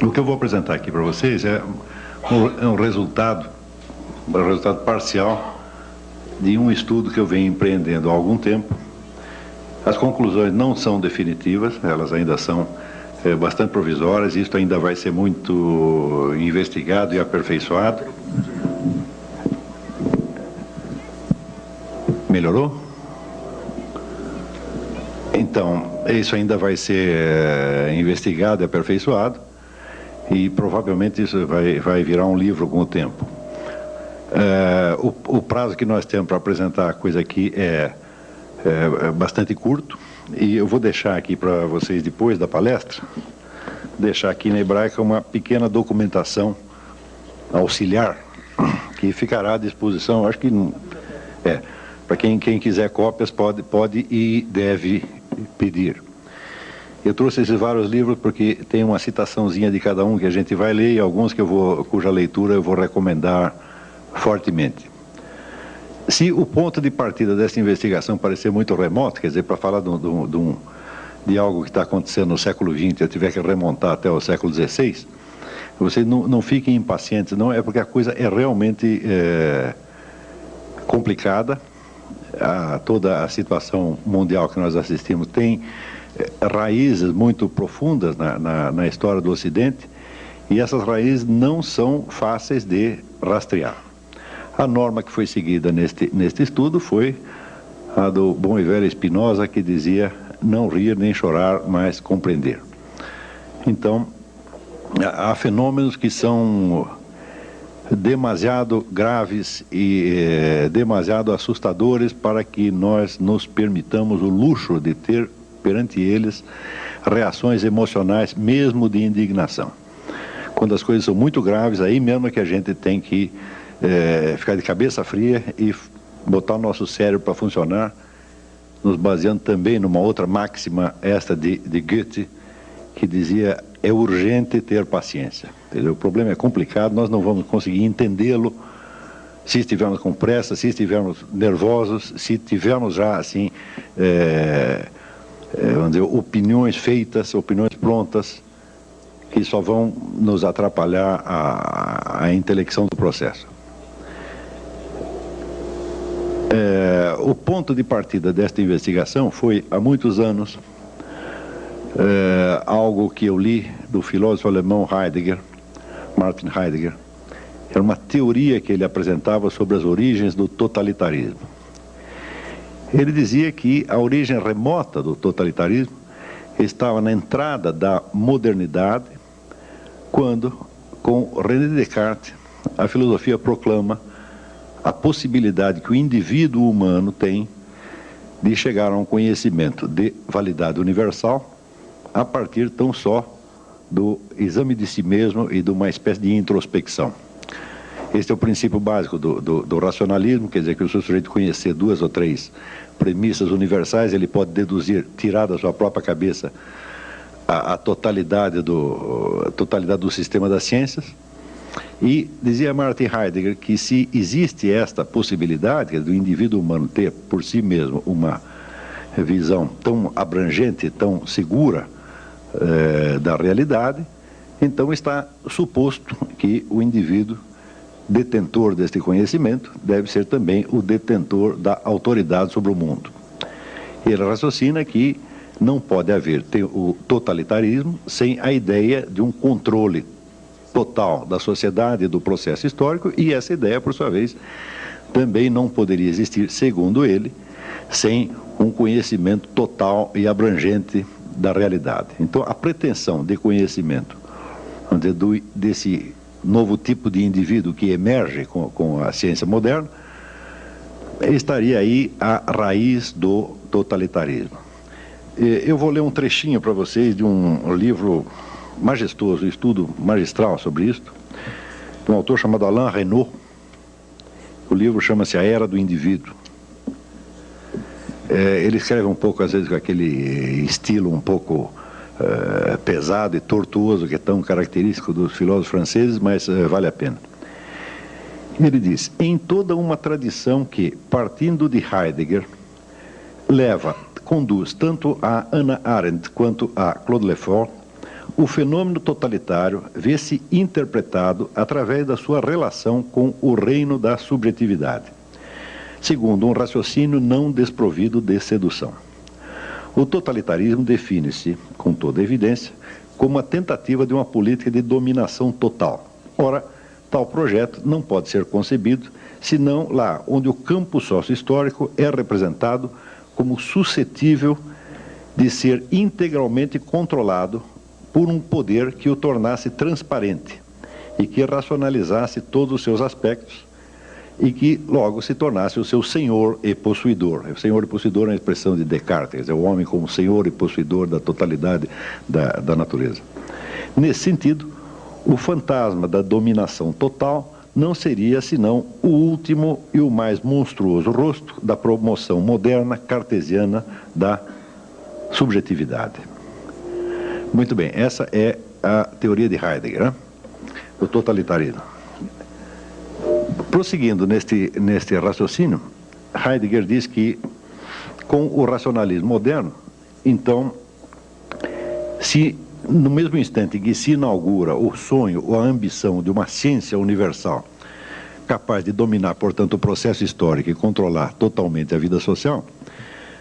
O que eu vou apresentar aqui para vocês é um resultado parcial de um estudo que eu venho empreendendo há algum tempo. As conclusões não são definitivas, elas ainda são bastante provisórias, isto ainda vai ser muito investigado e aperfeiçoado. Melhorou? Então, isso ainda vai ser investigado e aperfeiçoado, e provavelmente isso vai virar um livro com o tempo. O prazo que nós temos para apresentar a coisa aqui é bastante curto, e eu vou deixar aqui para vocês, depois da palestra, deixar aqui na Hebraica uma pequena documentação auxiliar, que ficará à disposição, acho que para quem quiser cópias pode e deve pedir. Eu trouxe esses vários livros porque tem uma citaçãozinha de cada um que a gente vai ler, e alguns cuja leitura eu vou recomendar fortemente. Se o ponto de partida dessa investigação parecer muito remoto, quer dizer, para falar de algo que está acontecendo no século XX, eu tiver que remontar até o século XVI, vocês não fiquem impacientes, não, é porque a coisa é realmente complicada. Toda a situação mundial que nós assistimos tem raízes muito profundas na história do Ocidente, e essas raízes não são fáceis de rastrear. A norma que foi seguida neste estudo foi a do bom e velho Spinoza, que dizia: não rir nem chorar, mas compreender. Então, há fenômenos que são demasiado graves e demasiado assustadores para que nós nos permitamos o luxo de ter perante eles reações emocionais, mesmo de indignação. Quando as coisas são muito graves, aí mesmo é que a gente tem que ficar de cabeça fria e botar o nosso cérebro para funcionar, nos baseando também numa outra máxima, esta de Goethe, que dizia: é urgente ter paciência. Entendeu? O problema é complicado, nós não vamos conseguir entendê-lo se estivermos com pressa, se estivermos nervosos, se tivermos já assim, vamos dizer, opiniões feitas, opiniões prontas, que só vão nos atrapalhar a intelecção do processo. O ponto de partida desta investigação foi, há muitos anos, algo que eu li do filósofo alemão Martin Heidegger. Era uma teoria que ele apresentava sobre as origens do totalitarismo. Ele dizia que a origem remota do totalitarismo estava na entrada da modernidade, quando, com René Descartes, a filosofia proclama a possibilidade que o indivíduo humano tem de chegar a um conhecimento de validade universal a partir tão só do exame de si mesmo e de uma espécie de introspecção. Este é o princípio básico do racionalismo, quer dizer que se o sujeito conhecer 2 ou 3 premissas universais, ele pode deduzir, tirar da sua própria cabeça a totalidade do sistema das ciências. E dizia Martin Heidegger que se existe esta possibilidade do indivíduo humano ter por si mesmo uma visão tão abrangente, tão segura da realidade, então está suposto que o indivíduo detentor deste conhecimento deve ser também o detentor da autoridade sobre o mundo. Ele raciocina que não pode haver o totalitarismo sem a ideia de um controle total da sociedade e do processo histórico, e essa ideia, por sua vez, também não poderia existir, segundo ele, sem um conhecimento total e abrangente da realidade. Então, a pretensão de conhecimento desse novo tipo de indivíduo que emerge com a ciência moderna estaria aí a raiz do totalitarismo. Eu vou ler um trechinho para vocês de um livro majestoso, estudo magistral sobre isto, de um autor chamado Alain Renaud. O livro chama-se A Era do Indivíduo. Ele escreve um pouco, às vezes, com aquele estilo um pouco pesado e tortuoso que é tão característico dos filósofos franceses, mas vale a pena. Ele diz: em toda uma tradição que, partindo de Heidegger, conduz tanto a Hannah Arendt quanto a Claude Lefort, o fenômeno totalitário vê-se interpretado através da sua relação com o reino da subjetividade, segundo um raciocínio não desprovido de sedução. O totalitarismo define-se, com toda evidência, como a tentativa de uma política de dominação total. Ora, tal projeto não pode ser concebido senão lá onde o campo sócio-histórico é representado como suscetível de ser integralmente controlado por um poder que o tornasse transparente e que racionalizasse todos os seus aspectos e que logo se tornasse o seu senhor e possuidor. O senhor e possuidor é uma expressão de Descartes, é o homem como senhor e possuidor da totalidade da natureza. Nesse sentido, o fantasma da dominação total não seria senão o último e o mais monstruoso rosto da promoção moderna cartesiana da subjetividade. Muito bem, essa é a teoria de Heidegger, né? O totalitarismo. Prosseguindo neste raciocínio, Heidegger diz que, com o racionalismo moderno, então, se no mesmo instante em que se inaugura o sonho ou a ambição de uma ciência universal capaz de dominar, portanto, o processo histórico e controlar totalmente a vida social,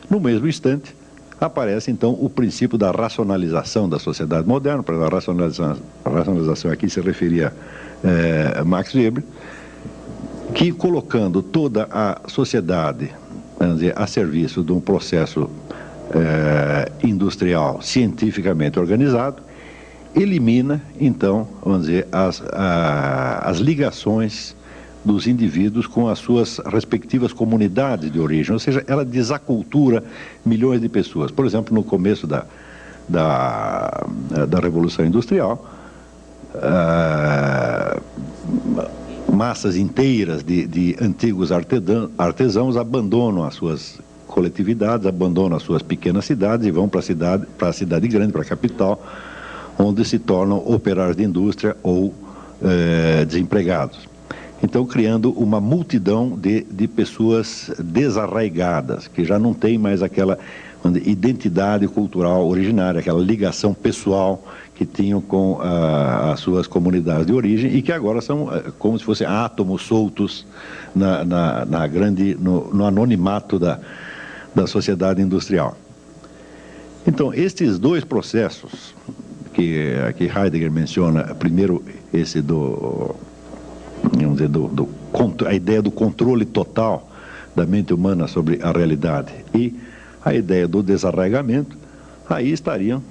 no mesmo instante aparece, então, o princípio da racionalização da sociedade moderna. Para a racionalização aqui se referia a Max Weber, que, colocando toda a sociedade, vamos dizer, a serviço de um processo industrial cientificamente organizado, elimina, então, vamos dizer, as ligações dos indivíduos com as suas respectivas comunidades de origem, ou seja, ela desacultura milhões de pessoas. Por exemplo, no começo da Revolução Industrial, massas inteiras de antigos artesãos abandonam as suas coletividades, abandonam as suas pequenas cidades e vão para a cidade grande, para a capital, onde se tornam operários de indústria ou desempregados. Então, criando uma multidão de pessoas desarraigadas, que já não tem mais aquela identidade cultural originária, aquela ligação pessoal que tinham com as suas comunidades de origem e que agora são como se fossem átomos soltos no anonimato da sociedade industrial. Então, estes dois processos que Heidegger menciona, primeiro esse vamos dizer, a ideia do controle total da mente humana sobre a realidade e a ideia do desarraigamento, aí estariam,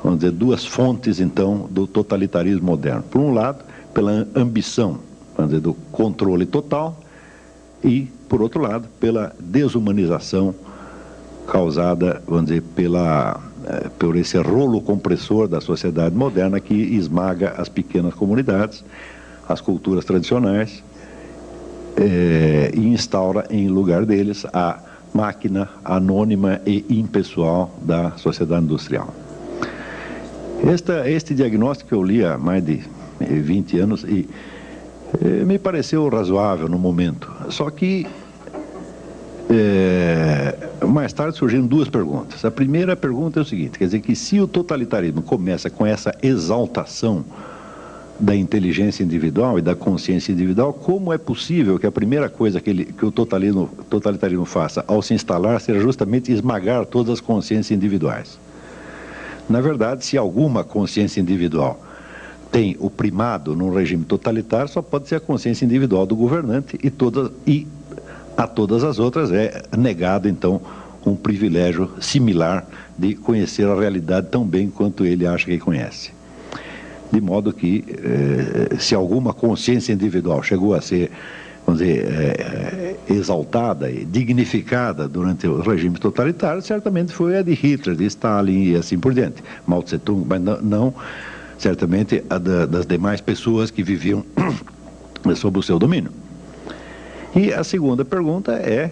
vamos dizer, duas fontes, então, do totalitarismo moderno. Por um lado, pela ambição, vamos dizer, do controle total e, por outro lado, pela desumanização causada, vamos dizer, por esse rolo compressor da sociedade moderna que esmaga as pequenas comunidades, as culturas tradicionais, e instaura em lugar deles a máquina anônima e impessoal da sociedade industrial. Este diagnóstico eu li há mais de 20 anos e me pareceu razoável no momento. Só que mais tarde surgiram duas perguntas. A primeira pergunta é o seguinte, quer dizer que se o totalitarismo começa com essa exaltação da inteligência individual e da consciência individual, como é possível que a primeira coisa que o totalitarismo faça ao se instalar seja justamente esmagar todas as consciências individuais? Na verdade, se alguma consciência individual tem o primado num regime totalitário, só pode ser a consciência individual do governante e a todas as outras é negado, então, um privilégio similar de conhecer a realidade tão bem quanto ele acha que conhece. De modo que, se alguma consciência individual chegou a ser, vamos dizer, exaltada e dignificada durante o regime totalitário, certamente foi a de Hitler, de Stalin e assim por diante, Mao Tse-tung, mas não certamente a das demais pessoas que viviam sob o seu domínio. E a segunda pergunta é,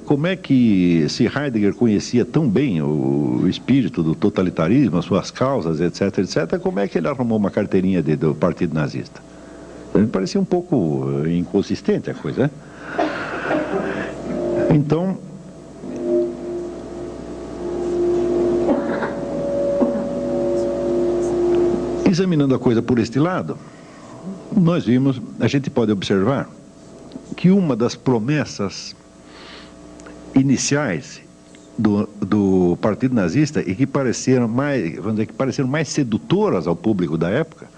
como é que, se Heidegger conhecia tão bem o espírito do totalitarismo, as suas causas, etc., etc., como é que ele arrumou uma carteirinha do Partido Nazista? Me parecia um pouco inconsistente a coisa, né? Então, Examinando a coisa por este lado, a gente pode observar que uma das promessas iniciais do Partido Nazista e que pareceram mais, vamos dizer, que pareceram mais sedutoras ao público da época,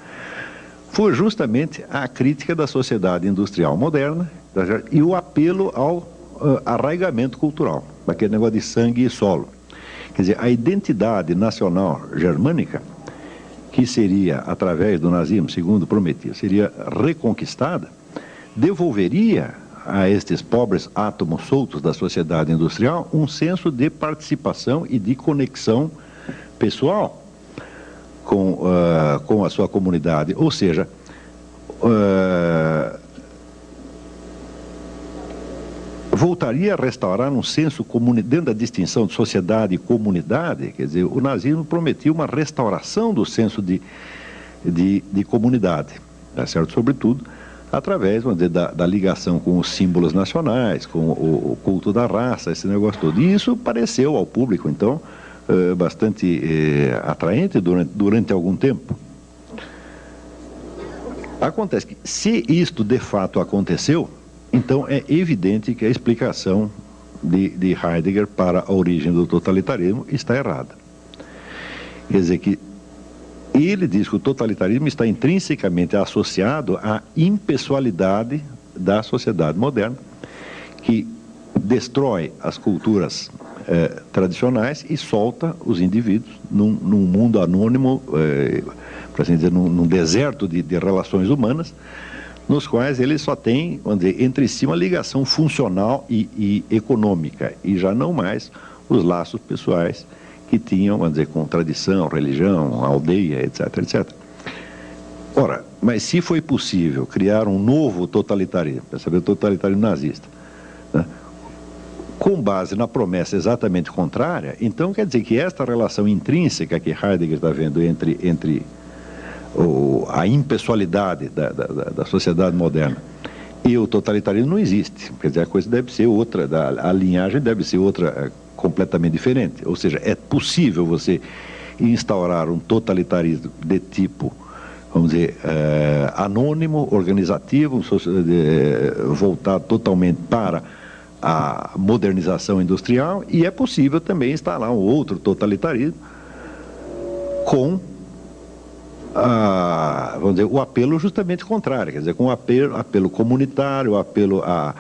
foi justamente a crítica da sociedade industrial moderna e o apelo ao arraigamento cultural, aquele negócio de sangue e solo. Quer dizer, a identidade nacional germânica, que seria, através do nazismo, segundo prometia, seria reconquistada, devolveria a estes pobres átomos soltos da sociedade industrial um senso de participação e de conexão pessoal com a sua comunidade. Ou seja, voltaria a restaurar um senso dentro da distinção de sociedade e comunidade. Quer dizer, o nazismo prometia uma restauração do senso de comunidade, tá certo? Sobretudo através, vamos dizer, da ligação com os símbolos nacionais, com o culto da raça, esse negócio todo. E isso pareceu ao público, então, bastante atraente durante algum tempo. Acontece que, se isto de fato aconteceu, então é evidente que a explicação de Heidegger para a origem do totalitarismo está errada. Quer dizer que ele diz que o totalitarismo está intrinsecamente associado à impessoalidade da sociedade moderna, que destrói as culturas tradicionais e solta os indivíduos num mundo anônimo, por assim dizer, num deserto de relações humanas, nos quais ele só tem, vamos dizer, entre si uma ligação funcional e econômica, e já não mais os laços pessoais que tinham, vamos dizer, com tradição, religião, aldeia, etc, etc. Ora, mas se foi possível criar um novo totalitarismo, para saber, o totalitarismo nazista, né, com base na promessa exatamente contrária, então quer dizer que esta relação intrínseca que Heidegger está vendo entre a impessoalidade da sociedade moderna e o totalitarismo não existe. Quer dizer, a coisa deve ser outra, a linhagem deve ser outra, completamente diferente. Ou seja, é possível você instaurar um totalitarismo de tipo, vamos dizer, anônimo, organizativo, voltado totalmente para a modernização industrial, e é possível também instalar um outro totalitarismo com vamos dizer, o apelo justamente contrário, quer dizer, com o apelo comunitário, o apelo à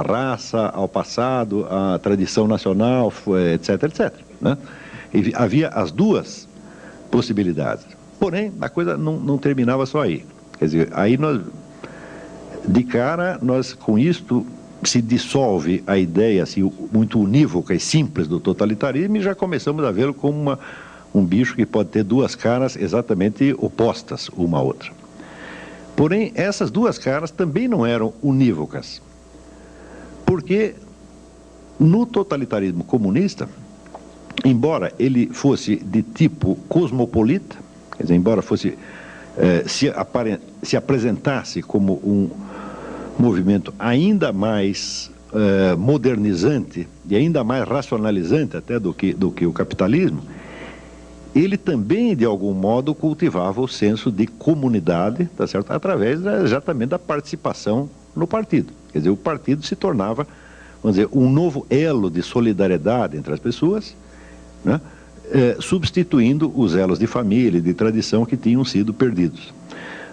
raça, ao passado, à tradição nacional, etc, etc. Né? E havia as duas possibilidades. Porém, a coisa não terminava só aí. Quer dizer, aí de cara, com isto, se dissolve a ideia assim, muito unívoca e simples do totalitarismo, e já começamos a vê-lo como um bicho que pode ter duas caras exatamente opostas uma à outra. Porém, essas duas caras também não eram unívocas, porque no totalitarismo comunista, embora ele fosse de tipo cosmopolita, quer dizer, embora fosse se apresentasse como um movimento ainda mais modernizante e ainda mais racionalizante até do que o capitalismo, ele também, de algum modo, cultivava o senso de comunidade, tá certo? Através exatamente da participação no partido. Quer dizer, o partido se tornava, vamos dizer, um novo elo de solidariedade entre as pessoas, né? Substituindo os elos de família e de tradição que tinham sido perdidos.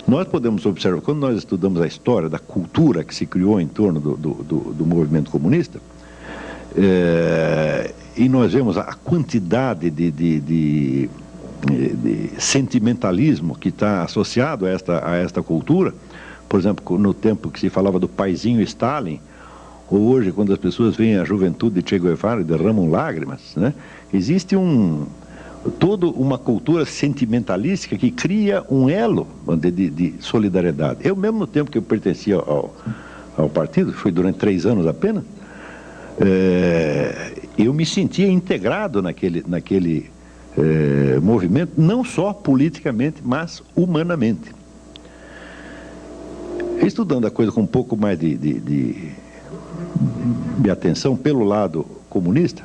Nós podemos observar, quando nós estudamos a história da cultura que se criou em torno do movimento comunista, e nós vemos a quantidade de sentimentalismo que está associado a esta cultura. Por exemplo, no tempo que se falava do paizinho Stalin, ou hoje, quando as pessoas veem a juventude de Che Guevara e derramam lágrimas, né? Existe toda uma cultura sentimentalística que cria um elo de solidariedade. Eu mesmo, no tempo que eu pertencia ao partido, foi durante 3 anos apenas, eu me sentia integrado naquele movimento, não só politicamente, mas humanamente. Estudando a coisa com um pouco mais de atenção pelo lado comunista,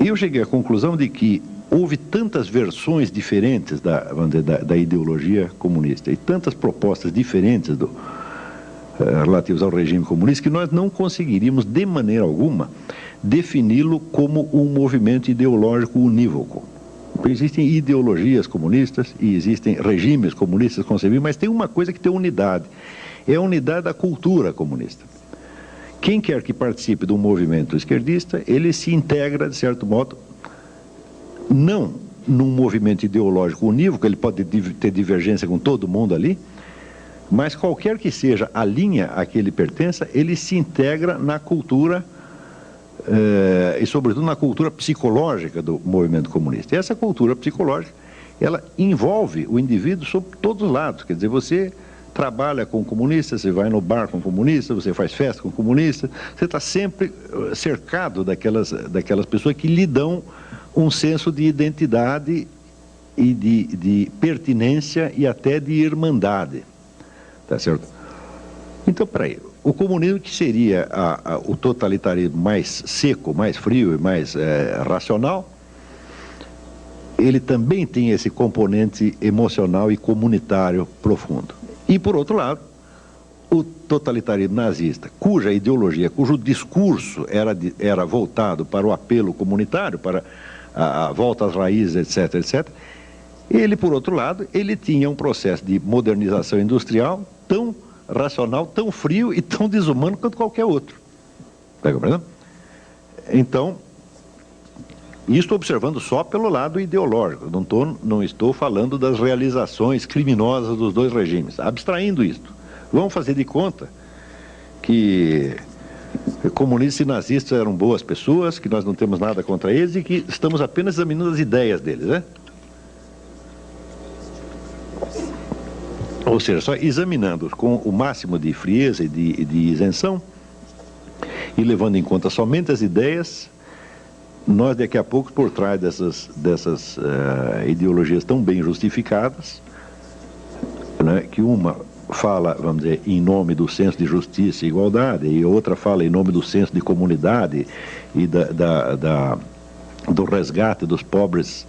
eu cheguei à conclusão de que houve tantas versões diferentes vamos dizer, da ideologia comunista e tantas propostas diferentes relativas ao regime comunista que nós não conseguiríamos, de maneira alguma, defini-lo como um movimento ideológico unívoco. Existem ideologias comunistas e existem regimes comunistas concebíveis, mas tem uma coisa que tem unidade, é a unidade da cultura comunista. Quem quer que participe de um movimento esquerdista, ele se integra, de certo modo, não num movimento ideológico unívoco, ele pode ter divergência com todo mundo ali, mas qualquer que seja a linha a que ele pertença, ele se integra na cultura e sobretudo na cultura psicológica do movimento comunista. E essa cultura psicológica, ela envolve o indivíduo sob todos os lados. Quer dizer, você trabalha com comunistas, você vai no bar com comunistas, você faz festa com comunistas, você está sempre cercado daquelas pessoas que lhe dão um senso de identidade e de pertinência e até de irmandade. Tá certo? Então, peraí, o comunismo, que seria o totalitarismo mais seco, mais frio e mais racional, ele também tem esse componente emocional e comunitário profundo. E, por outro lado, o totalitarismo nazista, cuja ideologia, cujo discurso era voltado para o apelo comunitário, para a volta às raízes, etc., etc., ele, por outro lado, ele tinha um processo de modernização industrial tão racional, tão frio e tão desumano quanto qualquer outro. Está compreendendo? Então, isso observando só pelo lado ideológico, não estou falando das realizações criminosas dos dois regimes, abstraindo isto. Vamos fazer de conta que comunistas e nazistas eram boas pessoas, que nós não temos nada contra eles e que estamos apenas examinando as ideias deles, né? Ou seja, só examinando com o máximo de frieza e de isenção e levando em conta somente as ideias, nós daqui a pouco, por trás dessas ideologias tão bem justificadas, né, que uma fala, vamos dizer, em nome do senso de justiça e igualdade, e outra fala em nome do senso de comunidade e do resgate dos pobres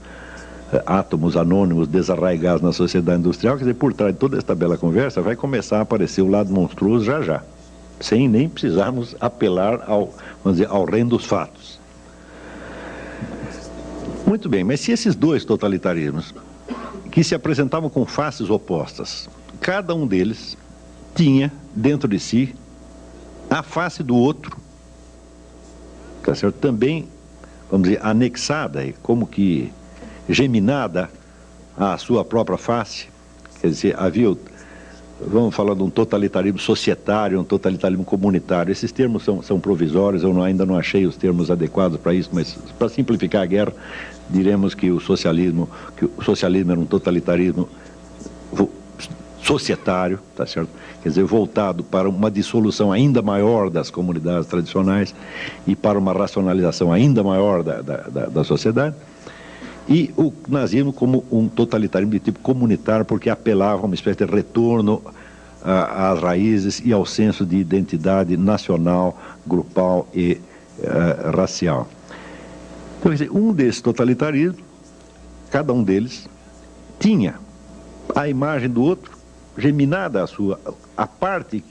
átomos anônimos desarraigados na sociedade industrial. Quer dizer, por trás de toda esta bela conversa vai começar a aparecer o lado monstruoso já, sem nem precisarmos apelar vamos dizer, ao reino dos fatos. Muito bem, mas se esses dois totalitarismos, que se apresentavam com faces opostas, cada um deles tinha dentro de si a face do outro, tá certo? Também, vamos dizer, anexada, como que geminada à sua própria face. Quer dizer, vamos falar de um totalitarismo societário, um totalitarismo comunitário. Esses termos são provisórios, eu ainda não achei os termos adequados para isso, mas para simplificar a guerra, diremos que o socialismo era um totalitarismo societário, tá certo? Quer dizer, voltado para uma dissolução ainda maior das comunidades tradicionais e para uma racionalização ainda maior da sociedade. E o nazismo como um totalitarismo de tipo comunitário, porque apelava a uma espécie de retorno às raízes e ao senso de identidade nacional, grupal e racial. Então, quer dizer, um desses totalitarismos, cada um deles, tinha a imagem do outro, geminada a parte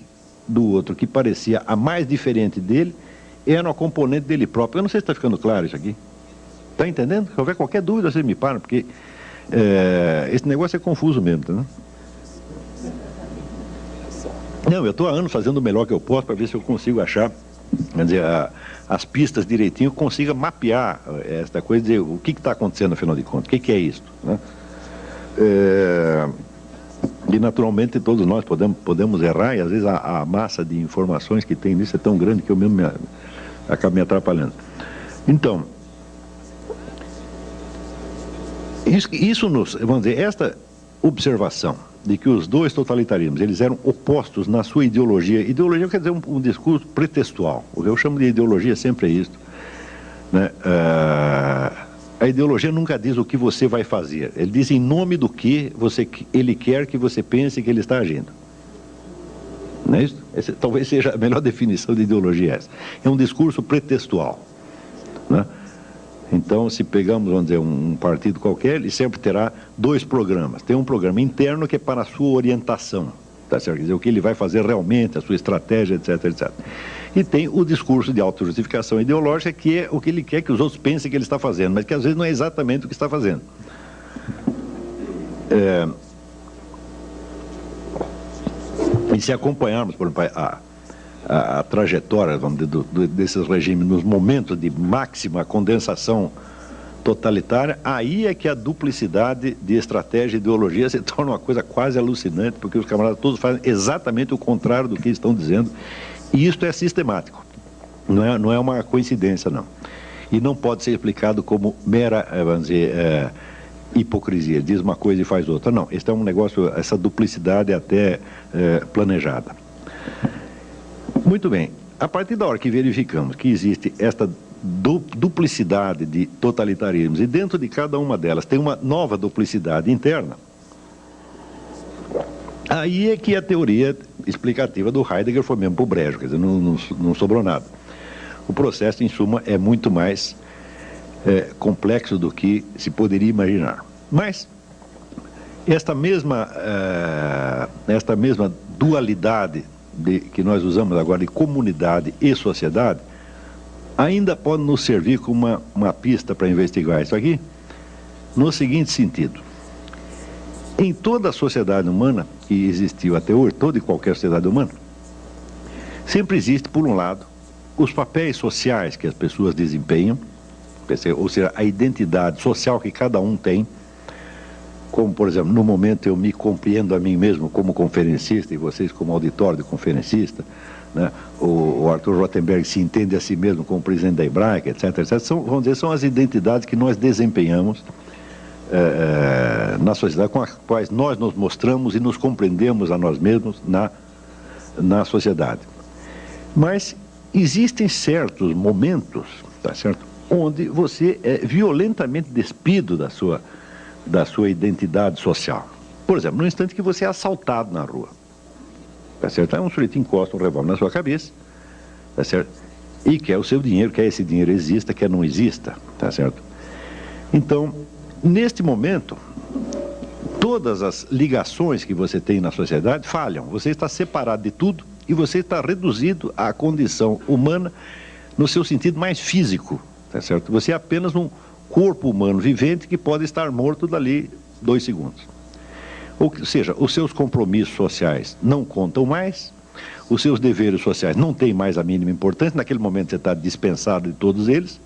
do outro que parecia a mais diferente dele, era uma componente dele próprio. Eu não sei se está ficando claro isso aqui. Está entendendo? Se houver qualquer dúvida, você me para, porque esse negócio é confuso mesmo, tá, né? Não, eu estou há anos fazendo o melhor que eu posso para ver se eu consigo achar, quer dizer, as pistas direitinho, consiga mapear esta coisa, dizer o que está acontecendo, afinal de contas, o que é isso, né? E naturalmente todos nós podemos errar, e às vezes a massa de informações que tem nisso é tão grande que eu mesmo acabo me atrapalhando. Então, vamos dizer, esta observação de que os dois totalitarismos, eles eram opostos na sua ideologia. Ideologia quer dizer um discurso pretextual. O que eu chamo de ideologia sempre é isso, né? A ideologia nunca diz o que você vai fazer. Ele diz em nome do que ele quer que você pense que ele está agindo. Não é isso? Essa talvez seja a melhor definição de ideologia. É um discurso pretextual, né? Então, se pegamos, vamos dizer, um partido qualquer, ele sempre terá dois programas. Tem um programa interno que é para a sua orientação, tá certo? Quer dizer, o que ele vai fazer realmente, a sua estratégia, etc, etc. E tem o discurso de autojustificação ideológica, que é o que ele quer que os outros pensem que ele está fazendo, mas que às vezes não é exatamente o que está fazendo. E se acompanharmos, por exemplo, a trajetória, vamos dizer, desses regimes nos momentos de máxima condensação totalitária, aí é que a duplicidade de estratégia e ideologia se torna uma coisa quase alucinante, porque os camaradas todos fazem exatamente o contrário do que estão dizendo, e isto é sistemático, não é uma coincidência, não. E não pode ser explicado como mera, vamos dizer, hipocrisia, diz uma coisa e faz outra. Não, este é um negócio, essa duplicidade é até planejada. Muito bem, a partir da hora que verificamos que existe esta duplicidade de totalitarismos e dentro de cada uma delas tem uma nova duplicidade interna, aí é que a teoria explicativa do Heidegger foi mesmo pro brejo, quer dizer, não sobrou nada. O processo, em suma, é muito mais complexo do que se poderia imaginar. Mas esta mesma dualidade que nós usamos agora de comunidade e sociedade ainda pode nos servir como uma pista para investigar isso aqui, no seguinte sentido. Em toda a sociedade humana que existiu até hoje, toda e qualquer sociedade humana, sempre existe, por um lado, os papéis sociais que as pessoas desempenham, ou seja, a identidade social que cada um tem, como, por exemplo, no momento eu me compreendo a mim mesmo como conferencista e vocês como auditório de conferencista, né? O Arthur Rotenberg se entende a si mesmo como presidente da Hebraica, etc, etc. Vamos dizer, são as identidades que nós desempenhamos na sociedade, com as quais nós nos mostramos e nos compreendemos a nós mesmos na sociedade. Mas existem certos momentos, tá certo, onde você é violentamente despido da sua identidade social. Por exemplo, no instante que você é assaltado na rua, tá certo? Aí um sujeito encosta um revólver na sua cabeça, tá certo? E quer o seu dinheiro, quer esse dinheiro exista, quer não exista, tá certo? Então, neste momento, todas as ligações que você tem na sociedade falham. Você está separado de tudo e você está reduzido à condição humana no seu sentido mais físico, tá certo? Você é apenas um corpo humano vivente que pode estar morto dali 2 segundos. Ou seja, os seus compromissos sociais não contam mais, os seus deveres sociais não têm mais a mínima importância, naquele momento você está dispensado de todos eles,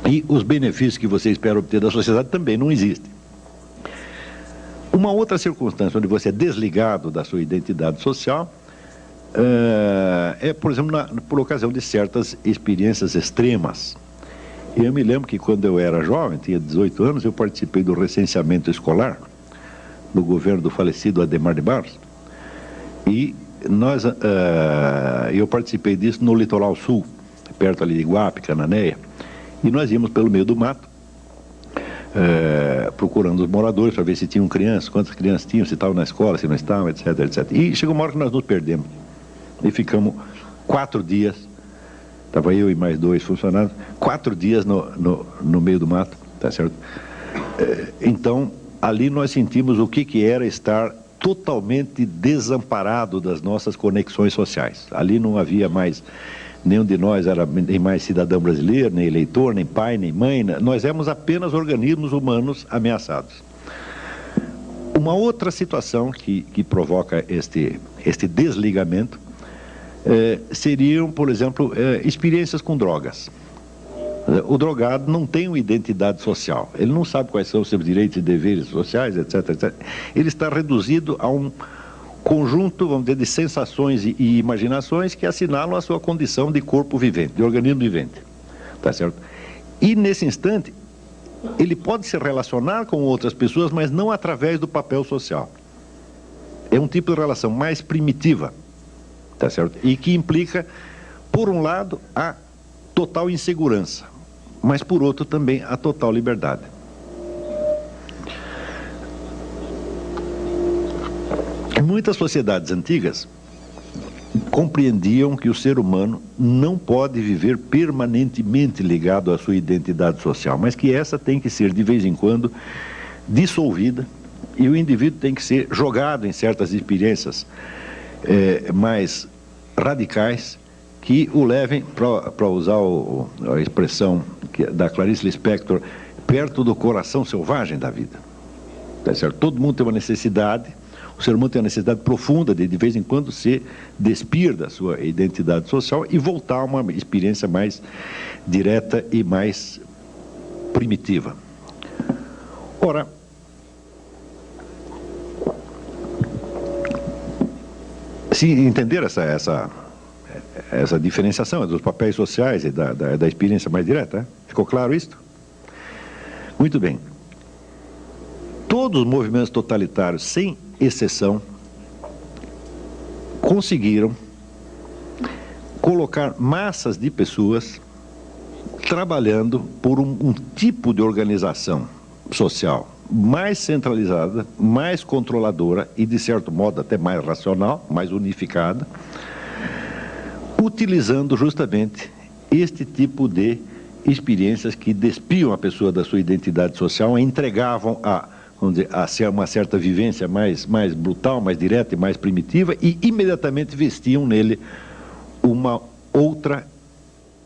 e os benefícios que você espera obter da sociedade também não existem. Uma outra circunstância onde você é desligado da sua identidade social por exemplo, por ocasião de certas experiências extremas. Eu me lembro que quando eu era jovem, tinha 18 anos, eu participei do recenseamento escolar do governo do falecido Adhemar de Barros, e eu participei disso no litoral sul, perto ali de Iguape, Cananéia, e nós íamos pelo meio do mato, procurando os moradores para ver se tinham crianças, quantas crianças tinham, se estavam na escola, se não estavam, etc, etc. E chegou uma hora que nós nos perdemos, e ficamos 4 dias, estava eu e mais 2 funcionários, 4 dias no meio do mato, tá certo? Então, ali nós sentimos o que era estar totalmente desamparado das nossas conexões sociais. Ali não havia mais, nenhum de nós era nem mais cidadão brasileiro, nem eleitor, nem pai, nem mãe, nós éramos apenas organismos humanos ameaçados. Uma outra situação que provoca este desligamento seriam, por exemplo, experiências com drogas. O drogado não tem uma identidade social, ele não sabe quais são os seus direitos e deveres sociais, etc, etc. Ele está reduzido a um conjunto, vamos dizer, de sensações e imaginações que assinalam a sua condição de corpo vivente, de organismo vivente, tá certo? E nesse instante, ele pode se relacionar com outras pessoas, mas não através do papel social. É um tipo de relação mais primitiva, tá certo? E que implica, por um lado, a total insegurança, mas por outro também a total liberdade. Em muitas sociedades antigas, compreendiam que o ser humano não pode viver permanentemente ligado à sua identidade social, mas que essa tem que ser, de vez em quando, dissolvida, e o indivíduo tem que ser jogado em certas experiências mais radicais, que o levem, para usar a expressão da Clarice Lispector, perto do coração selvagem da vida. Tá certo? Todo mundo tem uma necessidade, o ser humano tem uma necessidade profunda de vez em quando, se despir da sua identidade social e voltar a uma experiência mais direta e mais primitiva. Ora, se entender essa diferenciação dos papéis sociais e da experiência mais direta, ficou claro isso? Muito bem. Todos os movimentos totalitários, sem exceção, conseguiram colocar massas de pessoas trabalhando por um tipo de organização social mais centralizada, mais controladora e, de certo modo, até mais racional, mais unificada, utilizando justamente este tipo de experiências que despiam a pessoa da sua identidade social e entregavam vamos dizer, a ser uma certa vivência mais brutal, mais direta e mais primitiva, e imediatamente vestiam nele uma outra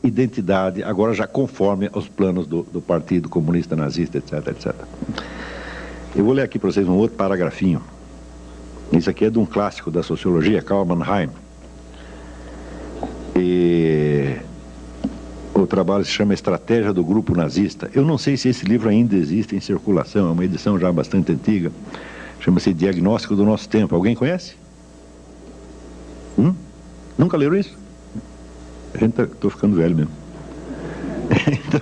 identidade, agora já conforme aos planos do Partido Comunista Nazista, etc, etc. Eu vou ler aqui para vocês um outro paragrafinho. Isso aqui é de um clássico da sociologia, Karl Mannheim. E o trabalho se chama Estratégia do Grupo Nazista. Eu não sei se esse livro ainda existe em circulação, é uma edição já bastante antiga. Chama-se Diagnóstico do Nosso Tempo. Alguém conhece? Nunca leram isso? Estou ficando velho mesmo. Então,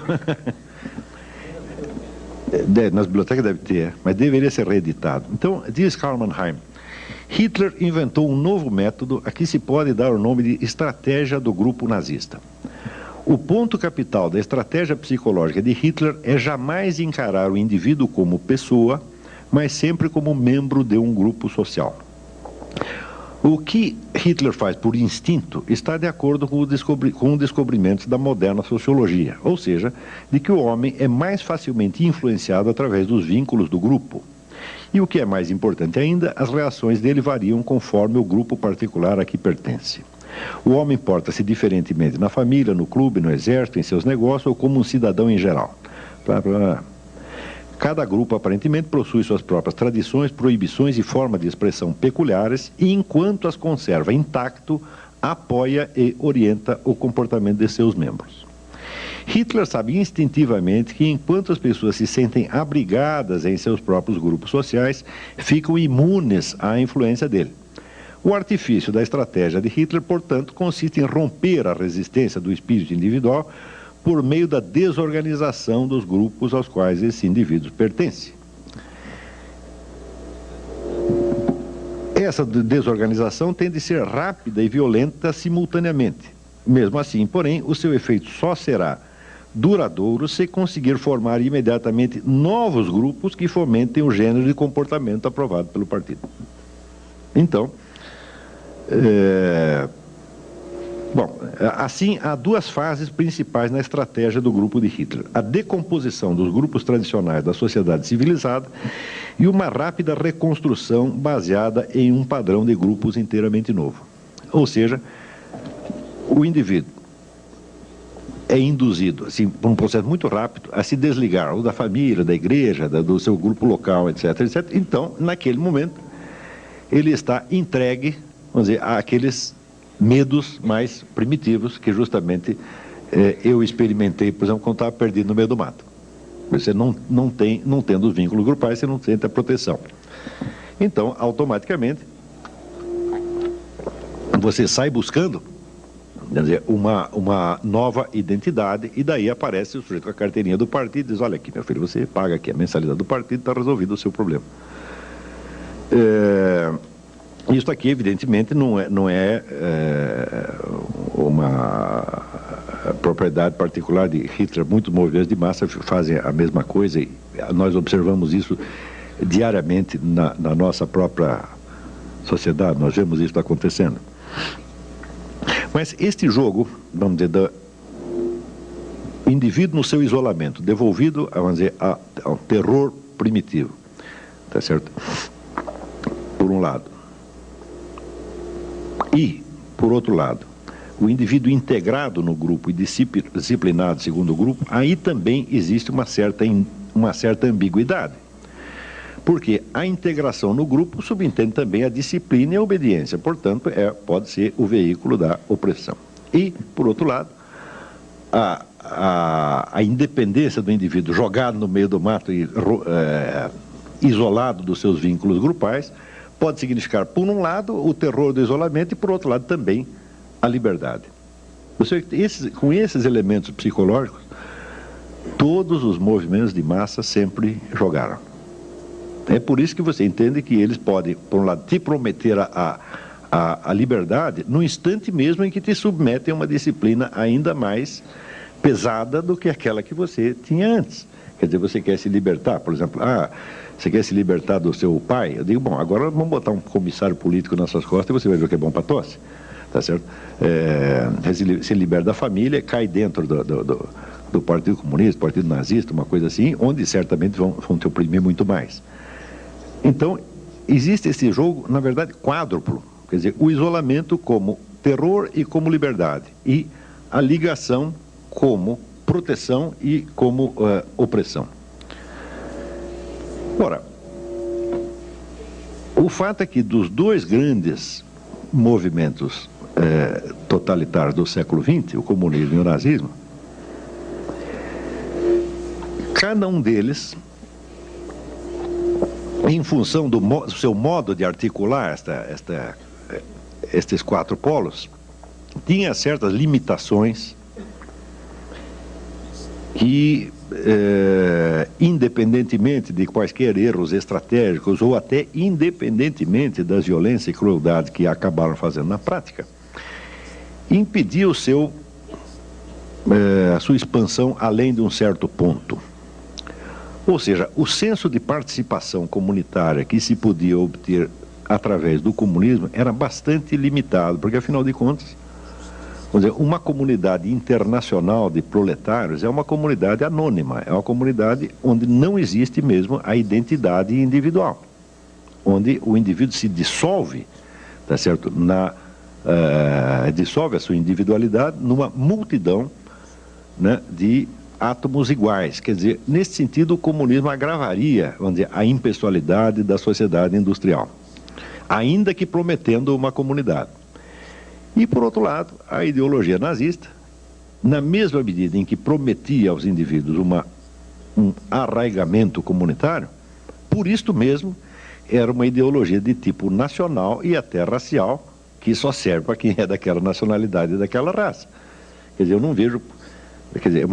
nas bibliotecas deve ter, mas deveria ser reeditado. Então, diz Karl Mannheim, Hitler inventou um novo método a que se pode dar o nome de estratégia do grupo nazista. O ponto capital da estratégia psicológica de Hitler é jamais encarar o indivíduo como pessoa, mas sempre como membro de um grupo social. O que Hitler faz por instinto está de acordo com o descobrimento da moderna sociologia, ou seja, de que o homem é mais facilmente influenciado através dos vínculos do grupo. E o que é mais importante ainda, as reações dele variam conforme o grupo particular a que pertence. O homem porta-se diferentemente na família, no clube, no exército, em seus negócios ou como um cidadão em geral. Cada grupo, aparentemente, possui suas próprias tradições, proibições e formas de expressão peculiares e, enquanto as conserva intacto, apoia e orienta o comportamento de seus membros. Hitler sabe instintivamente que, enquanto as pessoas se sentem abrigadas em seus próprios grupos sociais, ficam imunes à influência dele. O artifício da estratégia de Hitler, portanto, consiste em romper a resistência do espírito individual por meio da desorganização dos grupos aos quais esse indivíduo pertence. Essa desorganização tem de ser rápida e violenta simultaneamente. Mesmo assim, porém, o seu efeito só será duradouro se conseguir formar imediatamente novos grupos que fomentem o gênero de comportamento aprovado pelo partido. Então, bom, assim, há duas fases principais na estratégia do grupo de Hitler: a decomposição dos grupos tradicionais da sociedade civilizada e uma rápida reconstrução baseada em um padrão de grupos inteiramente novo. Ou seja, o indivíduo é induzido, assim, por um processo muito rápido, a se desligar ou da família, da igreja, do seu grupo local, etc, etc. Então, naquele momento, ele está entregue, vamos dizer, àqueles medos mais primitivos que justamente eu experimentei, por exemplo, quando estava perdido no meio do mato. Você não tendo os vínculos grupais, você não sente a proteção. Então, automaticamente, você sai buscando, quer dizer, uma nova identidade, e daí aparece o sujeito com a carteirinha do partido e diz: olha aqui, meu filho, você paga aqui a mensalidade do partido, está resolvido o seu problema. Isso aqui, evidentemente, não é uma propriedade particular de Hitler. Muitos movimentos de massa fazem a mesma coisa, e nós observamos isso diariamente na nossa própria sociedade, nós vemos isso acontecendo. Mas este jogo, vamos dizer, do indivíduo no seu isolamento, devolvido, vamos dizer, ao terror primitivo, tá certo? Por um lado. E, por outro lado, o indivíduo integrado no grupo e disciplinado segundo o grupo, aí também existe uma certa ambiguidade. Porque a integração no grupo subentende também a disciplina e a obediência, portanto, pode ser o veículo da opressão. E, por outro lado, a independência do indivíduo jogado no meio do mato e isolado dos seus vínculos grupais, pode significar, por um lado, o terror do isolamento e, por outro lado, também a liberdade. Com esses elementos psicológicos, todos os movimentos de massa sempre jogaram. É por isso que você entende que eles podem, por um lado, te prometer a liberdade no instante mesmo em que te submetem a uma disciplina ainda mais pesada do que aquela que você tinha antes. Quer dizer, você quer se libertar, por exemplo, você quer se libertar do seu pai? Eu digo, bom, agora vamos botar um comissário político nas suas costas e você vai ver o que é bom para tosse, tá certo? Se liberta da família, cai dentro do Partido Comunista, do Partido Nazista, uma coisa assim, onde certamente vão te oprimir muito mais. Então, existe esse jogo, na verdade, quádruplo, quer dizer, o isolamento como terror e como liberdade, e a ligação como proteção e como opressão. Ora, o fato é que dos dois grandes movimentos totalitários do século XX, o comunismo e o nazismo, cada um deles, em função do seu modo de articular estes quatro polos, tinha certas limitações que, independentemente de quaisquer erros estratégicos ou até independentemente das violências e crueldades que acabaram fazendo na prática, impedia a sua expansão além de um certo ponto. Ou seja, o senso de participação comunitária que se podia obter através do comunismo era bastante limitado, porque, afinal de contas, vamos dizer, uma comunidade internacional de proletários é uma comunidade anônima, é uma comunidade onde não existe mesmo a identidade individual, onde o indivíduo se dissolve, tá certo? Dissolve a sua individualidade numa multidão, né, de átomos iguais. Quer dizer, nesse sentido, o comunismo agravaria, vamos dizer, a impessoalidade da sociedade industrial, ainda que prometendo uma comunidade. E, por outro lado, a ideologia nazista, na mesma medida em que prometia aos indivíduos um arraigamento comunitário, por isto mesmo, era uma ideologia de tipo nacional e até racial, que só serve para quem é daquela nacionalidade e daquela raça. Quer dizer, eu não vejo... Quer dizer,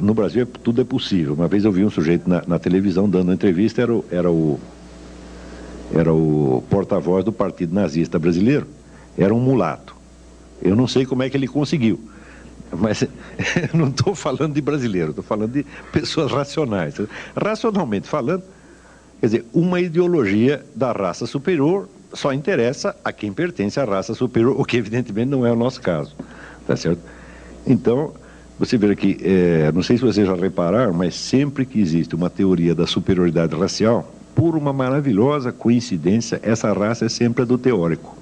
no Brasil tudo é possível. Uma vez eu vi um sujeito na televisão dando uma entrevista, era o porta-voz do Partido Nazista Brasileiro, era um mulato. Eu não sei como é que ele conseguiu, mas não estou falando de brasileiro, estou falando de pessoas racionais. Racionalmente falando, quer dizer, uma ideologia da raça superior só interessa a quem pertence à raça superior, o que evidentemente não é o nosso caso, tá certo? Então, você vê que, não sei se vocês já repararam, mas sempre que existe uma teoria da superioridade racial, por uma maravilhosa coincidência, essa raça é sempre a do teórico.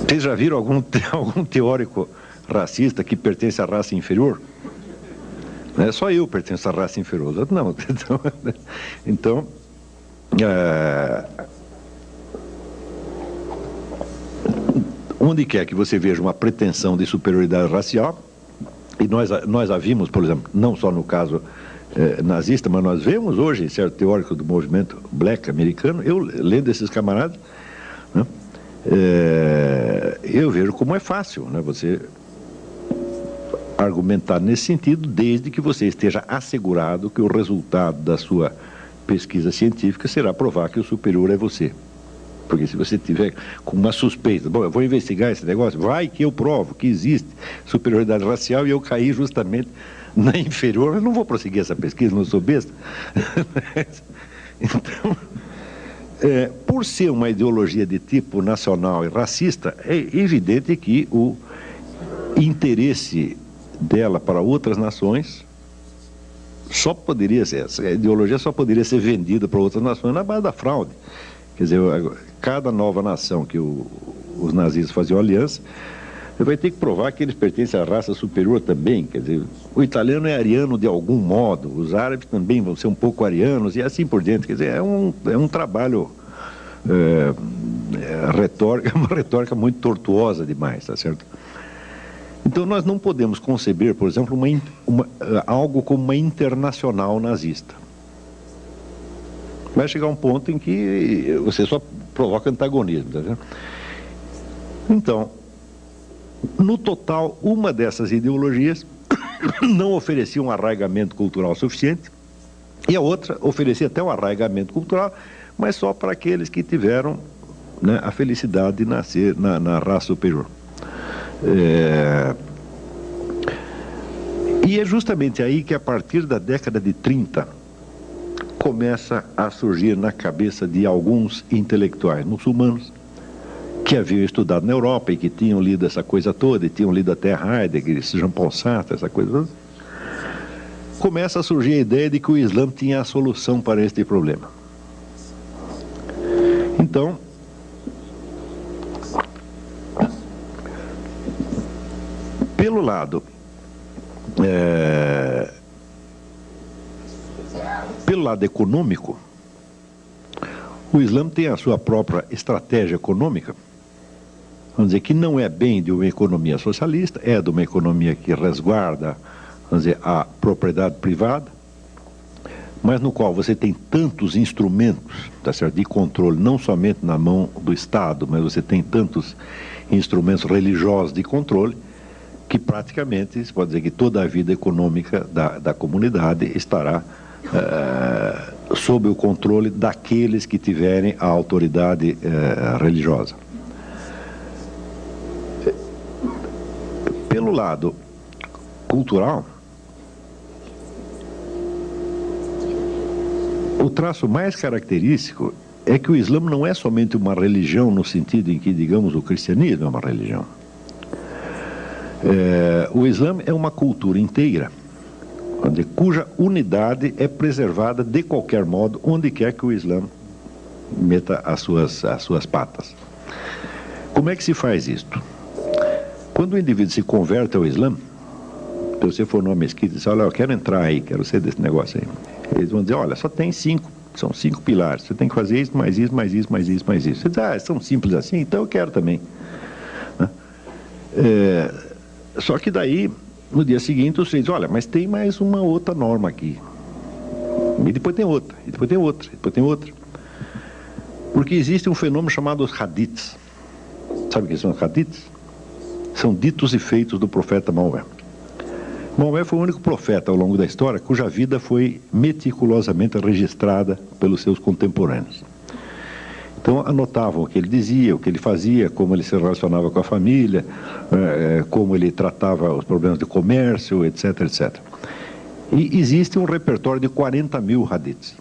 Vocês já viram algum teórico racista que pertence à raça inferior? Não é só eu pertenço à raça inferior, os outros não. Então, onde quer que você veja uma pretensão de superioridade racial, e nós a vimos, por exemplo, não só no caso nazista, mas nós vemos hoje certo teórico do movimento black americano, eu lendo esses camaradas, né, eu vejo como é fácil, né, você argumentar nesse sentido, desde que você esteja assegurado que o resultado da sua pesquisa científica será provar que o superior é você. Porque se você tiver com uma suspeita, bom, eu vou investigar esse negócio, vai que eu provo que existe superioridade racial e eu caí justamente na inferior, eu não vou prosseguir essa pesquisa, não sou besta. Então, por ser uma ideologia de tipo nacional e racista, é evidente que o interesse dela para outras nações só poderia ser, essa ideologia só poderia ser vendida para outras nações na base da fraude. Quer dizer, cada nova nação que os nazistas faziam aliança, vai ter que provar que eles pertencem à raça superior também. Quer dizer, o italiano é ariano de algum modo, os árabes também vão ser um pouco arianos e assim por diante. Quer dizer, é um trabalho retórica, uma retórica muito tortuosa demais, tá certo? Então nós não podemos conceber, por exemplo, algo como uma internacional nazista. Vai chegar um ponto em que você só provoca antagonismo, tá certo? Então, no total, uma dessas ideologias não oferecia um arraigamento cultural suficiente e a outra oferecia até um arraigamento cultural, mas só para aqueles que tiveram, né, a felicidade de nascer na raça superior. E é justamente aí que, a partir da década de 30, começa a surgir na cabeça de alguns intelectuais muçulmanos que haviam estudado na Europa e que tinham lido essa coisa toda, e tinham lido até Heidegger, Jean-Paul Sartre, essa coisa toda, começa a surgir a ideia de que o Islã tinha a solução para este problema. Então, pelo lado econômico, o Islã tem a sua própria estratégia econômica, vamos dizer, que não é bem de uma economia socialista, é de uma economia que resguarda, vamos dizer, a propriedade privada, mas no qual você tem tantos instrumentos, tá certo, de controle, não somente na mão do Estado, mas você tem tantos instrumentos religiosos de controle, que praticamente se pode dizer que toda a vida econômica da comunidade estará sob o controle daqueles que tiverem a autoridade religiosa. Pelo lado cultural, o traço mais característico é que o Islã não é somente uma religião no sentido em que, digamos, o cristianismo é uma religião. O Islã é uma cultura inteira, cuja unidade é preservada de qualquer modo, onde quer que o Islã meta as suas patas. Como é que se faz isto? Quando o indivíduo se converte ao Islã, se você for numa mesquita e diz, olha, eu quero entrar aí, quero ser desse negócio aí, eles vão dizer, olha, só tem são 5 pilares, você tem que fazer isso, mais isso, mais isso, mais isso, mais isso. Você diz, são simples assim, então eu quero também. Só que daí, no dia seguinte, você diz, olha, mas tem mais uma outra norma aqui. E depois tem outra, e depois tem outra, e depois tem outra. Porque existe um fenômeno chamado os hadiths. Sabe o que são os hadiths? São ditos e feitos do profeta Maomé. Maomé foi o único profeta ao longo da história cuja vida foi meticulosamente registrada pelos seus contemporâneos. Então anotavam o que ele dizia, o que ele fazia, como ele se relacionava com a família, como ele tratava os problemas de comércio, etc, etc. E existe um repertório de 40 mil hadiths.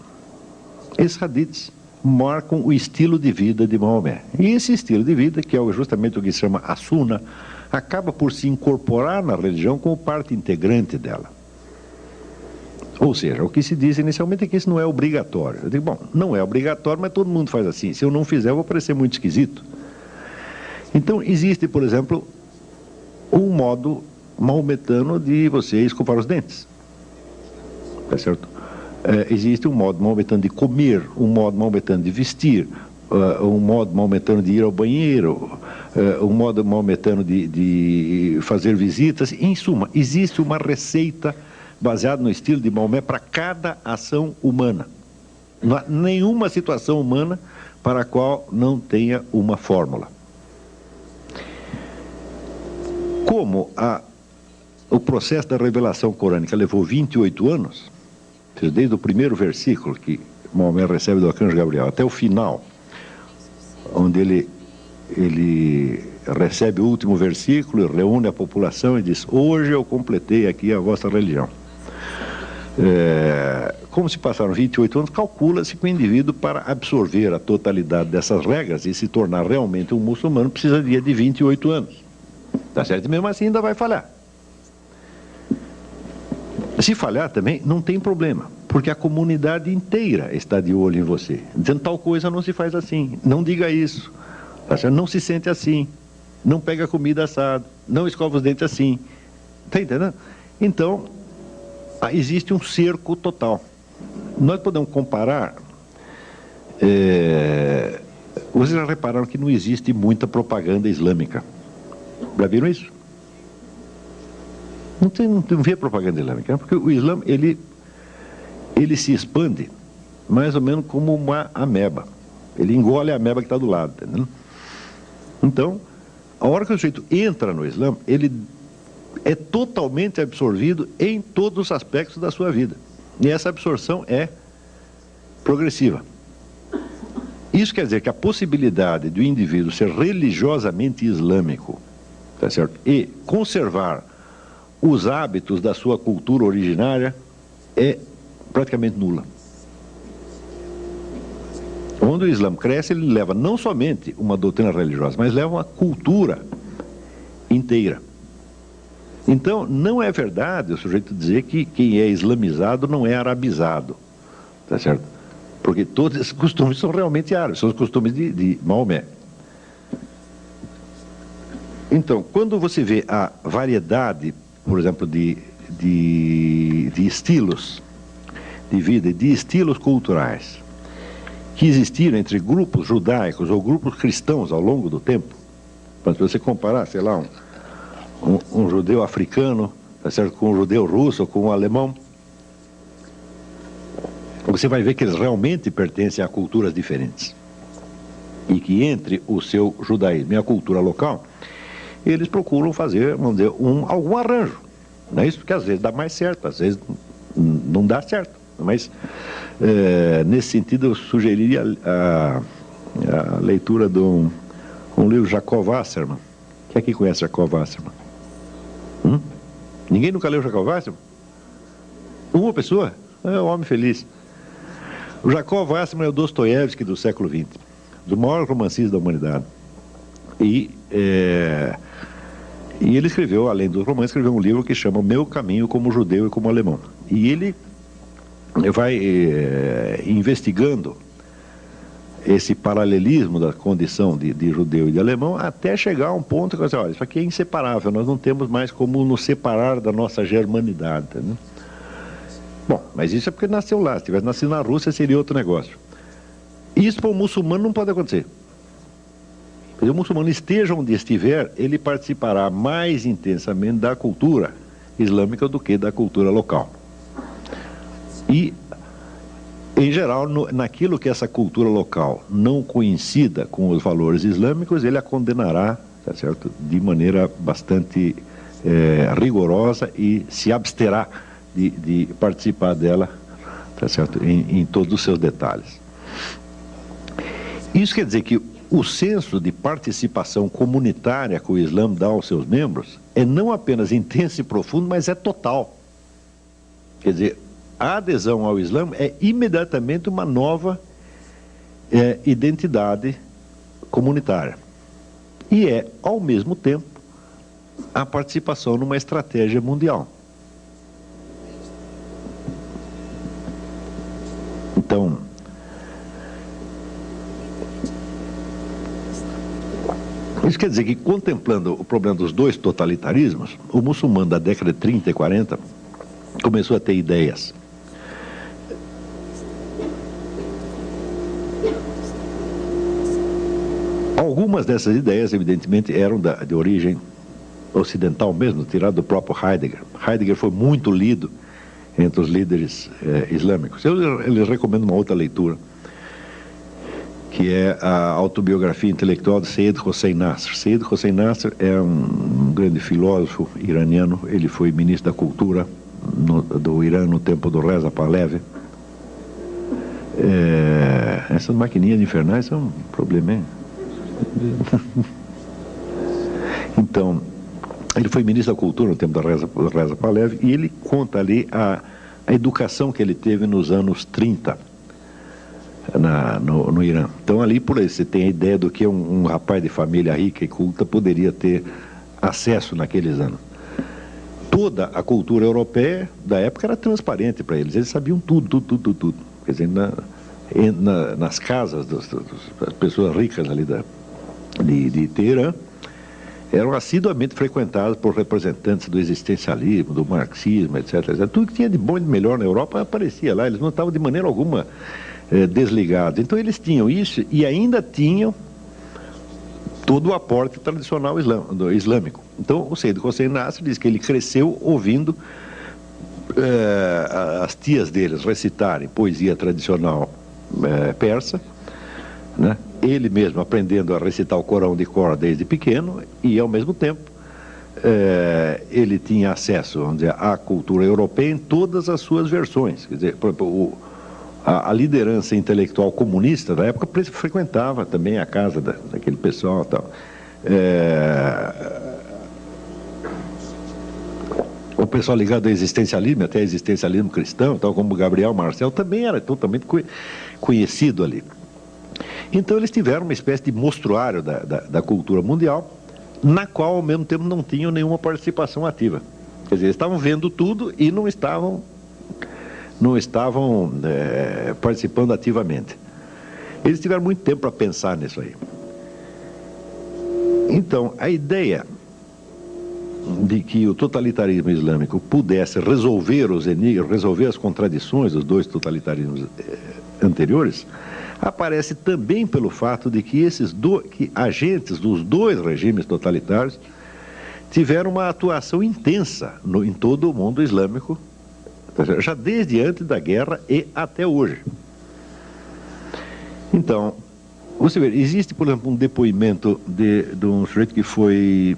Esses hadiths marcam o estilo de vida de Maomé. E esse estilo de vida, que é justamente o que se chama a Sunna, acaba por se incorporar na religião como parte integrante dela. Ou seja, o que se diz inicialmente é que isso não é obrigatório. Eu digo, bom, não é obrigatório, mas todo mundo faz assim. Se eu não fizer, eu vou parecer muito esquisito. Então, existe, por exemplo, um modo maometano de você escovar os dentes. Tá certo? Existe um modo maometano de comer, um modo maometano de vestir, um modo maometano de ir ao banheiro, um modo maometano de fazer visitas. Em suma, existe uma receita baseada no estilo de Maomé para cada ação humana. Não há nenhuma situação humana para a qual não tenha uma fórmula. Como o processo da revelação corânica levou 28 anos, desde o primeiro versículo que Maomé recebe do arcanjo Gabriel até o final, onde ele recebe o último versículo e reúne a população e diz, hoje eu completei aqui a vossa religião. como se passaram 28 anos, calcula-se que o indivíduo, para absorver a totalidade dessas regras e se tornar realmente um muçulmano, precisaria de 28 anos. Tá certo? E mesmo assim ainda vai falhar. Se falhar também, não tem problema, porque a comunidade inteira está de olho em você, dizendo tal coisa não se faz assim, não diga isso, tá certo? Não se sente assim, não pega comida assada, não escova os dentes assim. Está entendendo? Então, existe um cerco total. Nós podemos comparar... vocês já repararam que não existe muita propaganda islâmica. Já viram isso? Não vê propaganda islâmica, porque o Islã, ele se expande mais ou menos como uma ameba. Ele engole a ameba que está do lado, entendeu? Então, a hora que o sujeito entra no Islã, ele é totalmente absorvido em todos os aspectos da sua vida. E essa absorção é progressiva. Isso quer dizer que a possibilidade do indivíduo ser religiosamente islâmico, tá certo? E conservar os hábitos da sua cultura originária é praticamente nula. Quando o Islã cresce, ele leva não somente uma doutrina religiosa, mas leva uma cultura inteira. Então, não é verdade o sujeito dizer que quem é islamizado não é arabizado, tá certo? Porque todos esses costumes são realmente árabes, são os costumes de Maomé. Então, quando você vê a variedade, por exemplo, de estilos de vida, de estilos culturais, que existiram entre grupos judaicos ou grupos cristãos ao longo do tempo, para você comparar, sei lá, um judeu africano, tá certo, com um judeu russo, com um alemão, você vai ver que eles realmente pertencem a culturas diferentes. E que entre o seu judaísmo e a cultura local, eles procuram fazer, vamos dizer, algum arranjo. Não é isso? Porque às vezes dá mais certo, às vezes não dá certo. Mas, nesse sentido, eu sugeriria a leitura de um livro, Jacob Wasserman. Quem aqui conhece Jacob Wasserman? Ninguém nunca leu Jacob Wasserman? Uma pessoa? É um homem feliz. O Jacob Wasserman é o Dostoiévski do século XX, do maior romancista da humanidade. E ele escreveu, além do romance, escreveu um livro que chama Meu Caminho como Judeu e como Alemão. E ele vai investigando esse paralelismo da condição de judeu e de alemão até chegar a um ponto que você olha, isso aqui é inseparável, nós não temos mais como nos separar da nossa germanidade. Né? Bom, mas isso é porque nasceu lá, se tivesse nascido na Rússia seria outro negócio. Isso para o muçulmano não pode acontecer. Se o muçulmano esteja onde estiver, ele participará mais intensamente da cultura islâmica do que da cultura local. E, em geral, naquilo que essa cultura local não coincida com os valores islâmicos, ele a condenará, tá certo, de maneira bastante rigorosa e se absterá de participar dela, tá certo, em todos os seus detalhes. Isso quer dizer que o senso de participação comunitária que o Islã dá aos seus membros é não apenas intenso e profundo, mas é total. Quer dizer, a adesão ao Islã é imediatamente uma nova identidade comunitária. E é, ao mesmo tempo, a participação numa estratégia mundial. Então, isso quer dizer que, contemplando o problema dos dois totalitarismos, o muçulmano da década de 30 e 40 começou a ter ideias. Algumas dessas ideias, evidentemente, eram de origem ocidental mesmo, tirado do próprio Heidegger. Heidegger foi muito lido entre os líderes islâmicos. Eu lhes recomendo uma outra leitura, que é a autobiografia intelectual de Seyyed Hossein Nasr. Seyyed Hossein Nasr é um grande filósofo iraniano, ele foi ministro da cultura do Irã no tempo do Reza Pahlavi. Essas maquininhas infernais são um problema, hein? Então, ele foi ministro da cultura no tempo do Reza Pahlavi e ele conta ali a educação que ele teve nos anos 30 no Irã. Então ali por aí você tem a ideia do que um rapaz de família rica e culta poderia ter acesso naqueles anos. Toda a cultura europeia da época era transparente para eles sabiam tudo. Quer dizer, nas casas das pessoas ricas ali de Teherã, eram assiduamente frequentadas por representantes do existencialismo, do marxismo, etc. Tudo que tinha de bom e de melhor na Europa aparecia lá, eles não estavam de maneira alguma desligados. Então eles tinham isso e ainda tinham todo o aporte tradicional islâmico. Então o Seyyed Hossein Nasr diz que ele cresceu ouvindo as tias deles recitarem poesia tradicional persa, né? Ele mesmo aprendendo a recitar o Corão de cor desde pequeno e, ao mesmo tempo, ele tinha acesso, vamos dizer, à cultura europeia em todas as suas versões. Quer dizer, a liderança intelectual comunista da época frequentava também a casa daquele pessoal e tal. O pessoal ligado ao existencialismo, até existencialismo cristão, tal como Gabriel Marcel, também era totalmente conhecido ali. Então eles tiveram uma espécie de mostruário da cultura mundial, na qual ao mesmo tempo não tinham nenhuma participação ativa. Quer dizer, eles estavam vendo tudo e não estavam participando ativamente. Eles tiveram muito tempo para pensar nisso aí. Então, a ideia de que o totalitarismo islâmico pudesse resolver os enigmas, resolver as contradições dos dois totalitarismos anteriores, aparece também pelo fato de que que agentes dos dois regimes totalitários tiveram uma atuação intensa em todo o mundo islâmico, já desde antes da guerra e até hoje. Então, você vê, existe, por exemplo, um depoimento de um sujeito que foi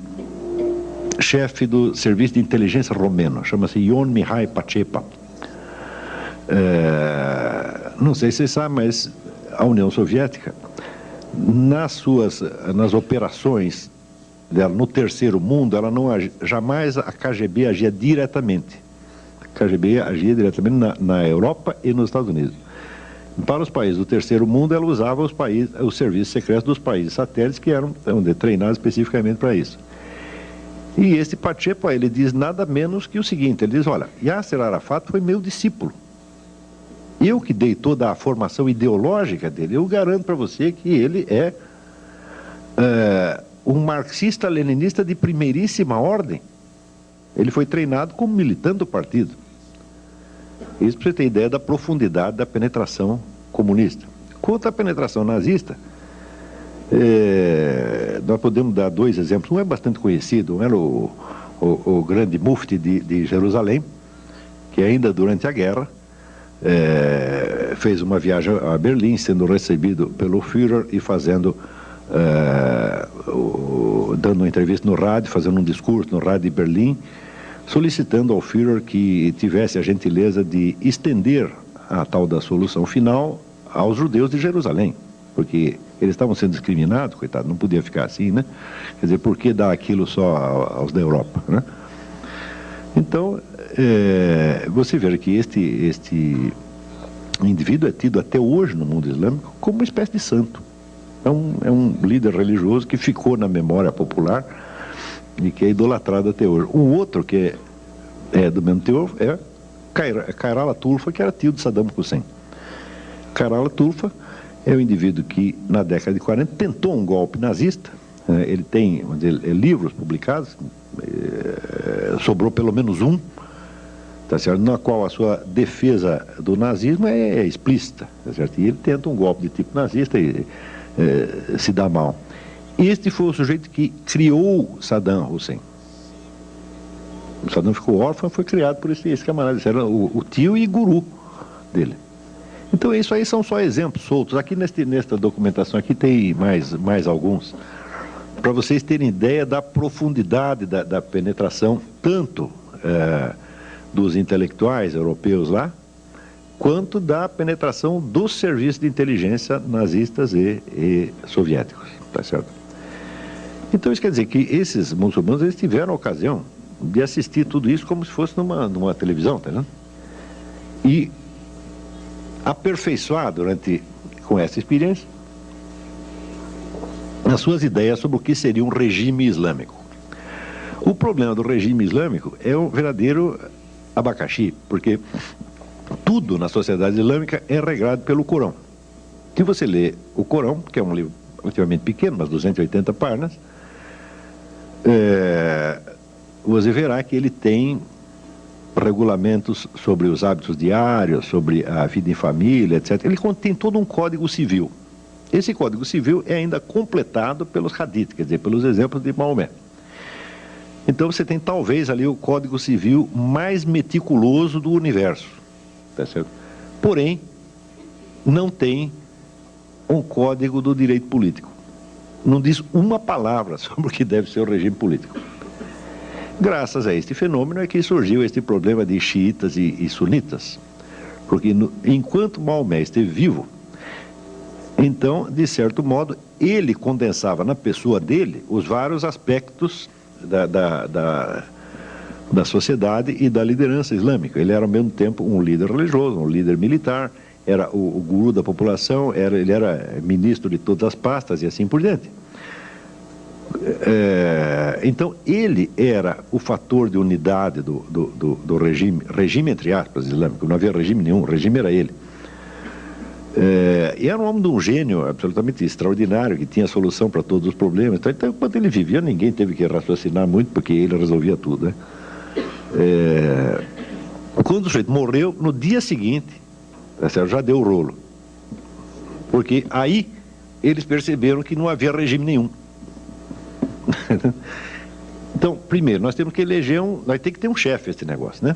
chefe do serviço de inteligência romeno, chama-se Ion Mihai Pacepa. Não sei se vocês sabem, mas a União Soviética, nas operações dela no terceiro mundo, ela não jamais a KGB agia diretamente. A KGB agia diretamente na Europa e nos Estados Unidos. Para os países do terceiro mundo, ela usava os serviços secretos dos países satélites que eram treinados especificamente para isso. E este Pacepa, ele diz nada menos que o seguinte, ele diz, olha, Yasser Arafat foi meu discípulo. Eu que dei toda a formação ideológica dele, eu garanto para você que ele é um marxista-leninista de primeiríssima ordem. Ele foi treinado como militante do partido. Isso para você ter ideia da profundidade da penetração comunista. Quanto à penetração nazista, nós podemos dar dois exemplos. Um é bastante conhecido, um era o grande mufti de Jerusalém, que ainda durante a guerra fez uma viagem a Berlim, sendo recebido pelo Führer e dando uma entrevista no rádio, fazendo um discurso no rádio de Berlim, solicitando ao Führer que tivesse a gentileza de estender a tal da solução final aos judeus de Jerusalém, porque eles estavam sendo discriminados, coitado, não podia ficar assim, né? Quer dizer, por que dar aquilo só aos da Europa, né? Então, você vê que este indivíduo é tido até hoje no mundo islâmico como uma espécie de santo. É um líder religioso que ficou na memória popular e que é idolatrado até hoje. Um outro que é do mesmo teor é Khairallah Tulfa, que era tio de Saddam Hussein. Khairallah Tulfa é um indivíduo que, na década de 40, tentou um golpe nazista. Ele tem livros publicados, sobrou pelo menos um, tá certo? Na qual a sua defesa do nazismo é explícita, tá certo? E ele tenta um golpe de tipo nazista e se dá mal. Este foi o sujeito que criou Saddam Hussein. O Saddam ficou órfão, foi criado por esse camarada. Esse era o tio e guru dele. Então isso aí são só exemplos soltos. Aqui nesta documentação aqui tem mais alguns, para vocês terem ideia da profundidade da penetração, tanto dos intelectuais europeus lá, quanto da penetração dos serviços de inteligência nazistas e soviéticos, tá certo? Então isso quer dizer que esses muçulmanos, eles tiveram a ocasião de assistir tudo isso como se fosse numa televisão, tá vendo? e aperfeiçoar com essa experiência as suas ideias sobre o que seria um regime islâmico. O problema do regime islâmico é um verdadeiro abacaxi, porque tudo na sociedade islâmica é regrado pelo Corão. Se você lê o Corão, que é um livro relativamente pequeno, mas 280 páginas, você verá que ele tem regulamentos sobre os hábitos diários, sobre a vida em família, etc. Ele contém todo um código civil. Esse código civil é ainda completado pelos hadith, quer dizer, pelos exemplos de Maomé. Então você tem talvez ali o código civil mais meticuloso do universo, tá certo? Porém, não tem um código do direito político. Não diz uma palavra sobre o que deve ser o regime político. Graças a este fenômeno é que surgiu este problema de xiitas e sunitas. Porque enquanto Maomé esteve vivo, então, de certo modo, ele condensava na pessoa dele os vários aspectos da sociedade e da liderança islâmica. Ele era ao mesmo tempo um líder religioso, um líder militar, era o guru da população, ele era ministro de todas as pastas e assim por diante. Então ele era o fator de unidade do regime entre aspas islâmico. Não havia regime nenhum, o regime era ele. E era um homem de um gênio absolutamente extraordinário, que tinha solução para todos os problemas. Então, enquanto ele vivia, ninguém teve que raciocinar muito, porque ele resolvia tudo, né? Quando o sujeito morreu, no dia seguinte, já deu o rolo. Porque aí eles perceberam que não havia regime nenhum. Então, primeiro, nós temos que eleger nós temos que ter um chefe esse negócio, né?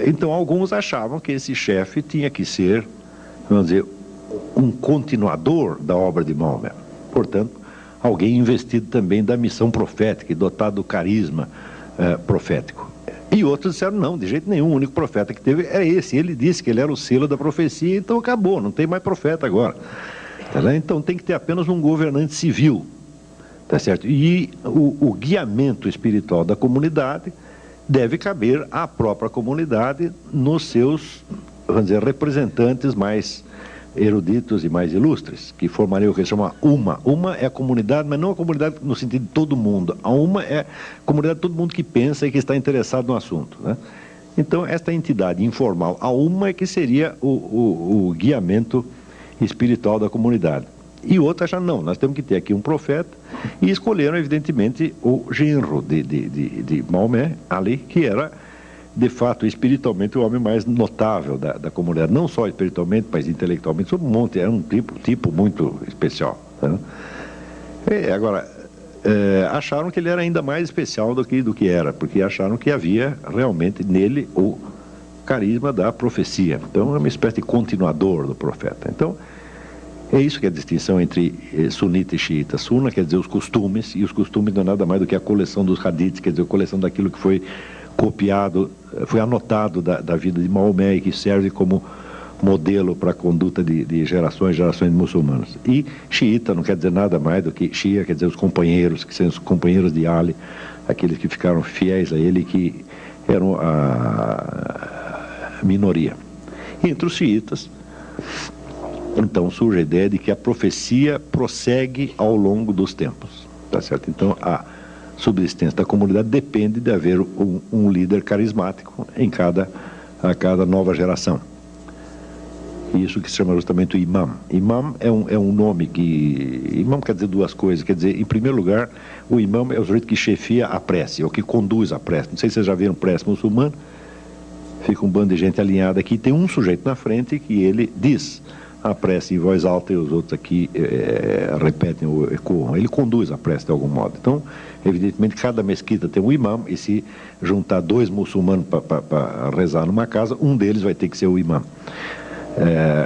Então, alguns achavam que esse chefe tinha que ser, vamos dizer, um continuador da obra de Maomé. Portanto, alguém investido também da missão profética e dotado do carisma profético. E outros disseram, não, de jeito nenhum, o único profeta que teve era esse. Ele disse que ele era o selo da profecia, então acabou, não tem mais profeta agora. Então tem que ter apenas um governante civil, tá certo? E o guiamento espiritual da comunidade deve caber à própria comunidade nos seus, vamos dizer, representantes mais eruditos e mais ilustres, que formariam o que se chama Uma. Uma é a comunidade, mas não a comunidade no sentido de todo mundo. A Uma é a comunidade de todo mundo que pensa e que está interessado no assunto, né? Então, esta entidade informal, a Uma, é que seria o guiamento espiritual da comunidade. E outra já não, nós temos que ter aqui um profeta, e escolheram evidentemente o genro de Maomé, Ali, que era de fato espiritualmente o homem mais notável da comunidade, não só espiritualmente, mas intelectualmente, sobre um monte, era um tipo muito especial, né? Agora, acharam que ele era ainda mais especial do que era, porque acharam que havia realmente nele o carisma da profecia. Então é uma espécie de continuador do profeta. Então é isso que é a distinção entre sunita e xiita. Sunna quer dizer os costumes, e os costumes não é nada mais do que a coleção dos hadiths, quer dizer, a coleção daquilo que foi copiado, foi anotado da vida de Maomé e que serve como modelo para a conduta de gerações e gerações de muçulmanos. E xiita não quer dizer nada mais do que Shia, quer dizer os companheiros, que são os companheiros de Ali, aqueles que ficaram fiéis a ele, que eram a minoria. E entre os xiitas, então surge a ideia de que a profecia prossegue ao longo dos tempos, tá certo? Então a subsistência da comunidade depende de haver um líder carismático a cada nova geração. Isso que se chama justamente o imam. Imam é um nome que... Imam quer dizer duas coisas. Quer dizer, em primeiro lugar, o imam é o sujeito que chefia a prece, ou que conduz a prece. Não sei se vocês já viram prece muçulmana. Fica um bando de gente alinhada aqui. Tem um sujeito na frente que ele diz a prece em voz alta e os outros aqui repetem ou ecoam. Ele conduz a prece de algum modo. Então, evidentemente, cada mesquita tem um imam, e se juntar dois muçulmanos para rezar numa casa, um deles vai ter que ser o imam.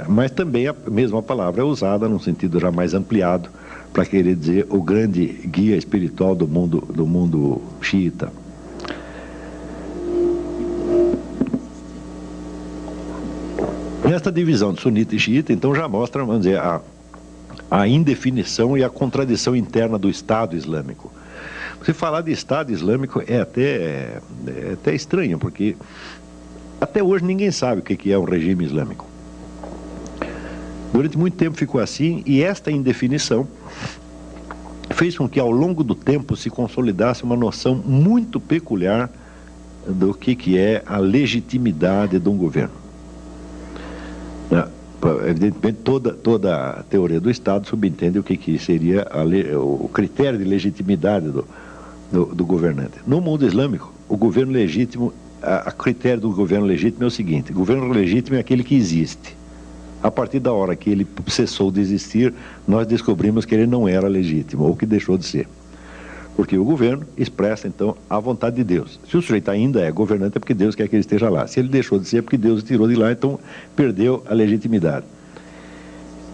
Mas também a mesma palavra é usada num sentido já mais ampliado para querer dizer o grande guia espiritual do mundo xiita. Esta divisão de sunita e xiita então já mostra, vamos dizer, a indefinição e a contradição interna do Estado Islâmico. Se falar de Estado Islâmico é até estranho, porque até hoje ninguém sabe o que é um regime islâmico. Durante muito tempo ficou assim, e esta indefinição fez com que ao longo do tempo se consolidasse uma noção muito peculiar do que é a legitimidade de um governo. Evidentemente, toda a teoria do Estado subentende o que seria o critério de legitimidade do governante. No mundo islâmico, o governo legítimo, a critério do governo legítimo é o seguinte: o governo legítimo é aquele que existe. A partir da hora que ele cessou de existir, nós descobrimos que ele não era legítimo, ou que deixou de ser. Porque o governo expressa, então, a vontade de Deus. Se o sujeito ainda é governante, é porque Deus quer que ele esteja lá. Se ele deixou de ser, é porque Deus o tirou de lá, então perdeu a legitimidade.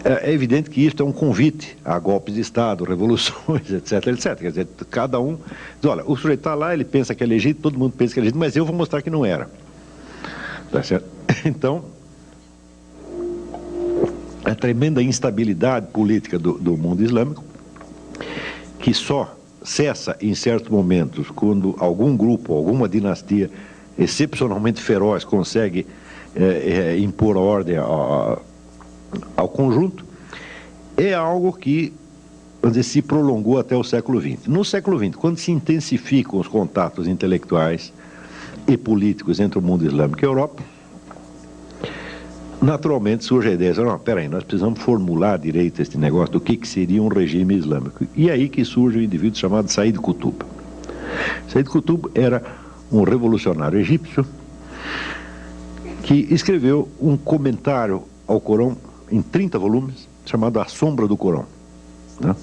É evidente que isso é um convite a golpes de Estado, revoluções, etc, etc. Quer dizer, cada um diz, olha, o sujeito está lá, ele pensa que é legítimo, todo mundo pensa que é legítimo, mas eu vou mostrar que não era. Tá certo? Então, a tremenda instabilidade política do mundo islâmico, que só cessa em certos momentos quando algum grupo, alguma dinastia excepcionalmente feroz consegue impor ordem ao conjunto, é algo que, vamos dizer, se prolongou até o século XX. No século XX, quando se intensificam os contatos intelectuais e políticos entre o mundo islâmico e a Europa, naturalmente surge a ideia de, não, peraí, nós precisamos formular direito este negócio do que seria um regime islâmico. E aí que surge um indivíduo chamado Said Qutb. Said Qutb era um revolucionário egípcio que escreveu um comentário ao Corão em 30 volumes, chamado A Sombra do Corão. Né?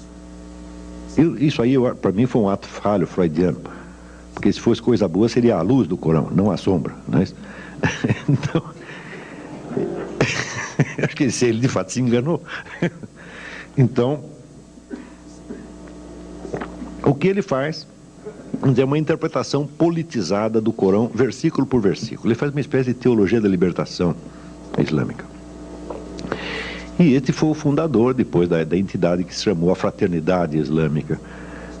Isso aí, para mim, foi um ato falho freudiano, porque se fosse coisa boa, seria a luz do Corão, não a sombra. Né? Então, acho que ele de fato se enganou. Então, o que ele faz é uma interpretação politizada do Corão, versículo por versículo. Ele faz uma espécie de teologia da libertação islâmica. E este foi o fundador, depois, da entidade que se chamou a Fraternidade Islâmica,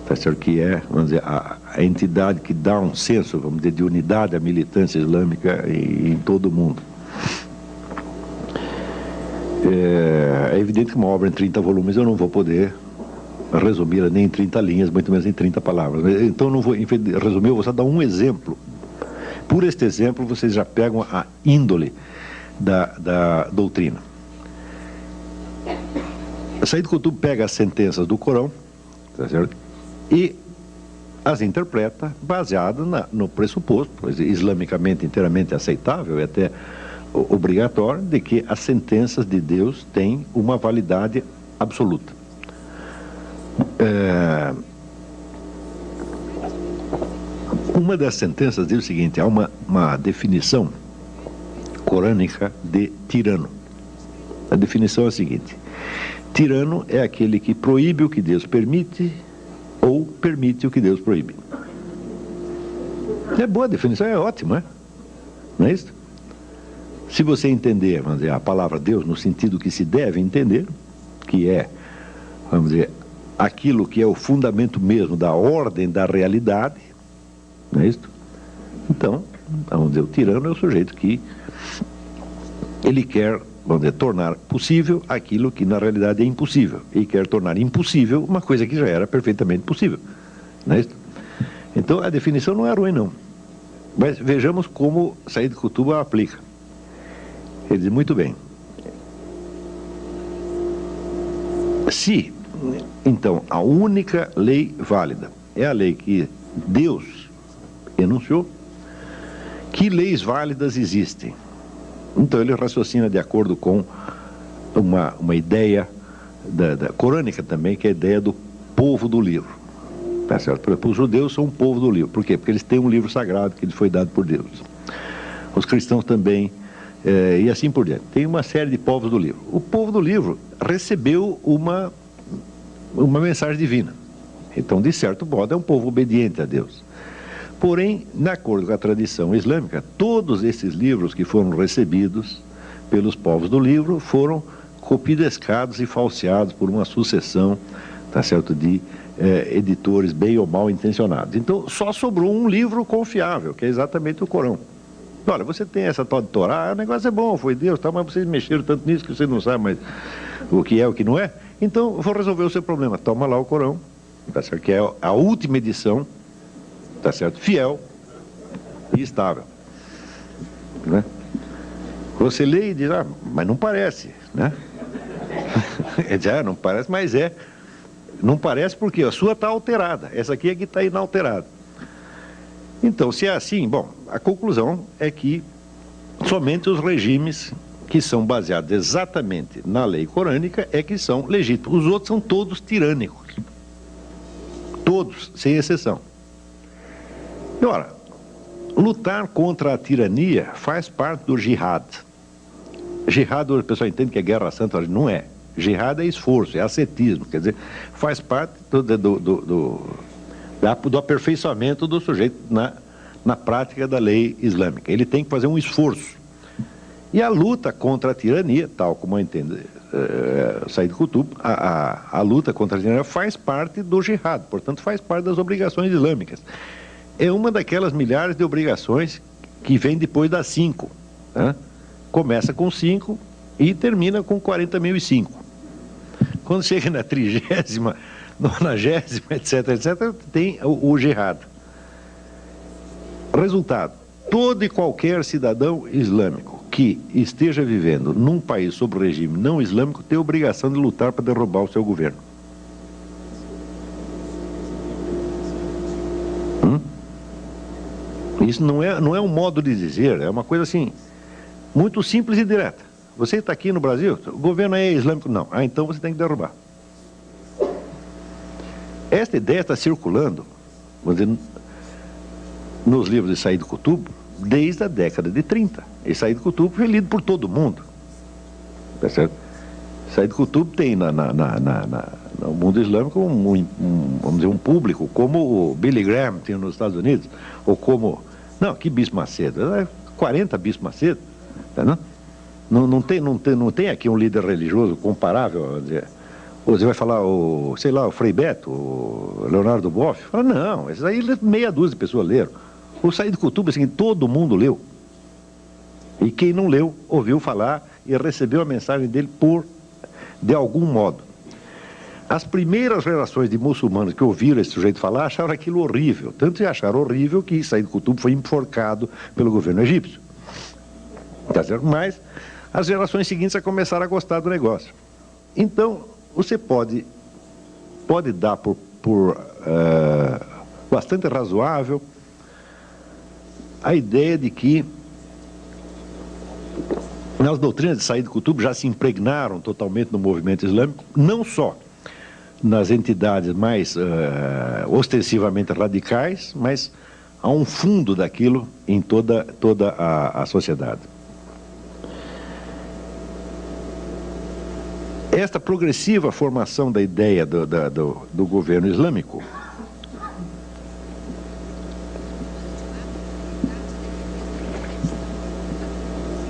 tá certo? Que é, vamos dizer, a entidade que dá um senso, vamos dizer, de unidade à militância islâmica em todo o mundo. É evidente que uma obra em 30 volumes eu não vou poder resumi-la nem em 30 linhas, muito menos em 30 palavras. Então, não vou resumir, eu vou só dar um exemplo. Por este exemplo, vocês já pegam a índole da doutrina. Said Qutb pega as sentenças do Corão, tá certo? E as interpreta baseado no pressuposto, pois islamicamente inteiramente aceitável e até obrigatório, de que as sentenças de Deus têm uma validade absoluta. Uma das sentenças diz o seguinte: há uma definição corânica de tirano. A definição é a seguinte: tirano é aquele que proíbe o que Deus permite ou permite o que Deus proíbe. É boa a definição, é ótima, não é isso? Se você entender, vamos dizer, a palavra Deus no sentido que se deve entender, que é, vamos dizer, aquilo que é o fundamento mesmo da ordem da realidade, não é isso? Então, vamos dizer, o tirano é o sujeito que ele quer, vamos dizer, tornar possível aquilo que na realidade é impossível, e quer tornar impossível uma coisa que já era perfeitamente possível, não é isso? Então, a definição não é ruim, não. Mas vejamos como Said Qutb a aplica. Ele diz, muito bem, se, então, a única lei válida é a lei que Deus enunciou, que leis válidas existem? Então ele raciocina de acordo com uma ideia da corânica também, que é a ideia do povo do livro. Tá certo? Por exemplo, os judeus são um povo do livro. Por quê? Porque eles têm um livro sagrado que lhes foi dado por Deus. Os cristãos também, e assim por diante. Tem uma série de povos do livro. O povo do livro recebeu uma mensagem divina. Então, de certo modo, é um povo obediente a Deus. Porém, de acordo com a tradição islâmica, todos esses livros que foram recebidos pelos povos do livro foram copidescados e falseados por uma sucessão, tá certo, de editores bem ou mal intencionados. Então, só sobrou um livro confiável, que é exatamente o Corão. Olha, você tem essa tal de Torá, o negócio é bom, foi Deus, tá, mas vocês mexeram tanto nisso que você não sabe mais o que é, o que não é. Então, vou resolver o seu problema. Toma lá o Corão, tá certo? Que é a última edição, tá certo? Fiel e estável. Né? Você lê e diz, mas não parece, né? Não parece, mas é. Não parece porque a sua está alterada, essa aqui é que está inalterada. Então, se é assim, bom, a conclusão é que somente os regimes que são baseados exatamente na lei corânica é que são legítimos. Os outros são todos tirânicos. Todos, sem exceção. E, ora, lutar contra a tirania faz parte do jihad. Jihad, o pessoal entende que é guerra santa, não é. Jihad é esforço, é ascetismo, quer dizer, faz parte do aperfeiçoamento do sujeito na prática da lei islâmica. Ele tem que fazer um esforço. E a luta contra a tirania, tal como entende Said Qutb, a luta contra a tirania faz parte do jihad, portanto faz parte das obrigações islâmicas. É uma daquelas milhares de obrigações que vem depois das 5. Né? Começa com 5 e termina com 40.005. Quando chega na 30ª, 90ª, etc., tem o jihad. Resultado, todo e qualquer cidadão islâmico que esteja vivendo num país sob regime não islâmico tem a obrigação de lutar para derrubar o seu governo. Isso não é um modo de dizer, é uma coisa assim, muito simples e direta. Você está aqui no Brasil, o governo é islâmico? Não. Então você tem que derrubar. Esta ideia está circulando, vamos dizer, nos livros de Said Qutb desde a década de 30. E Said Qutb foi lido por todo mundo. Tá certo? Said Qutb tem no mundo islâmico vamos dizer, um público como o Billy Graham tem nos Estados Unidos, ou como... Não, que Bispo Macedo? 40 Bispo Macedo. Tá, não tem aqui um líder religioso comparável. Você vai falar, o Frei Beto, o Leonardo Boff? Fala, não, esses aí meia dúzia de pessoas leram. O Said Qutb, assim, todo mundo leu. E quem não leu, ouviu falar e recebeu a mensagem dele de algum modo. As primeiras gerações de muçulmanos que ouviram esse sujeito falar acharam aquilo horrível. Tanto que acharam horrível que Said Qutb foi enforcado pelo governo egípcio. Tá certo? Mas as gerações seguintes começaram a gostar do negócio. Então, você pode dar por bastante razoável a ideia de que as doutrinas de Said Qutb já se impregnaram totalmente no movimento islâmico, não só nas entidades mais ostensivamente radicais, mas há um fundo daquilo em toda a sociedade. Esta progressiva formação da ideia do governo islâmico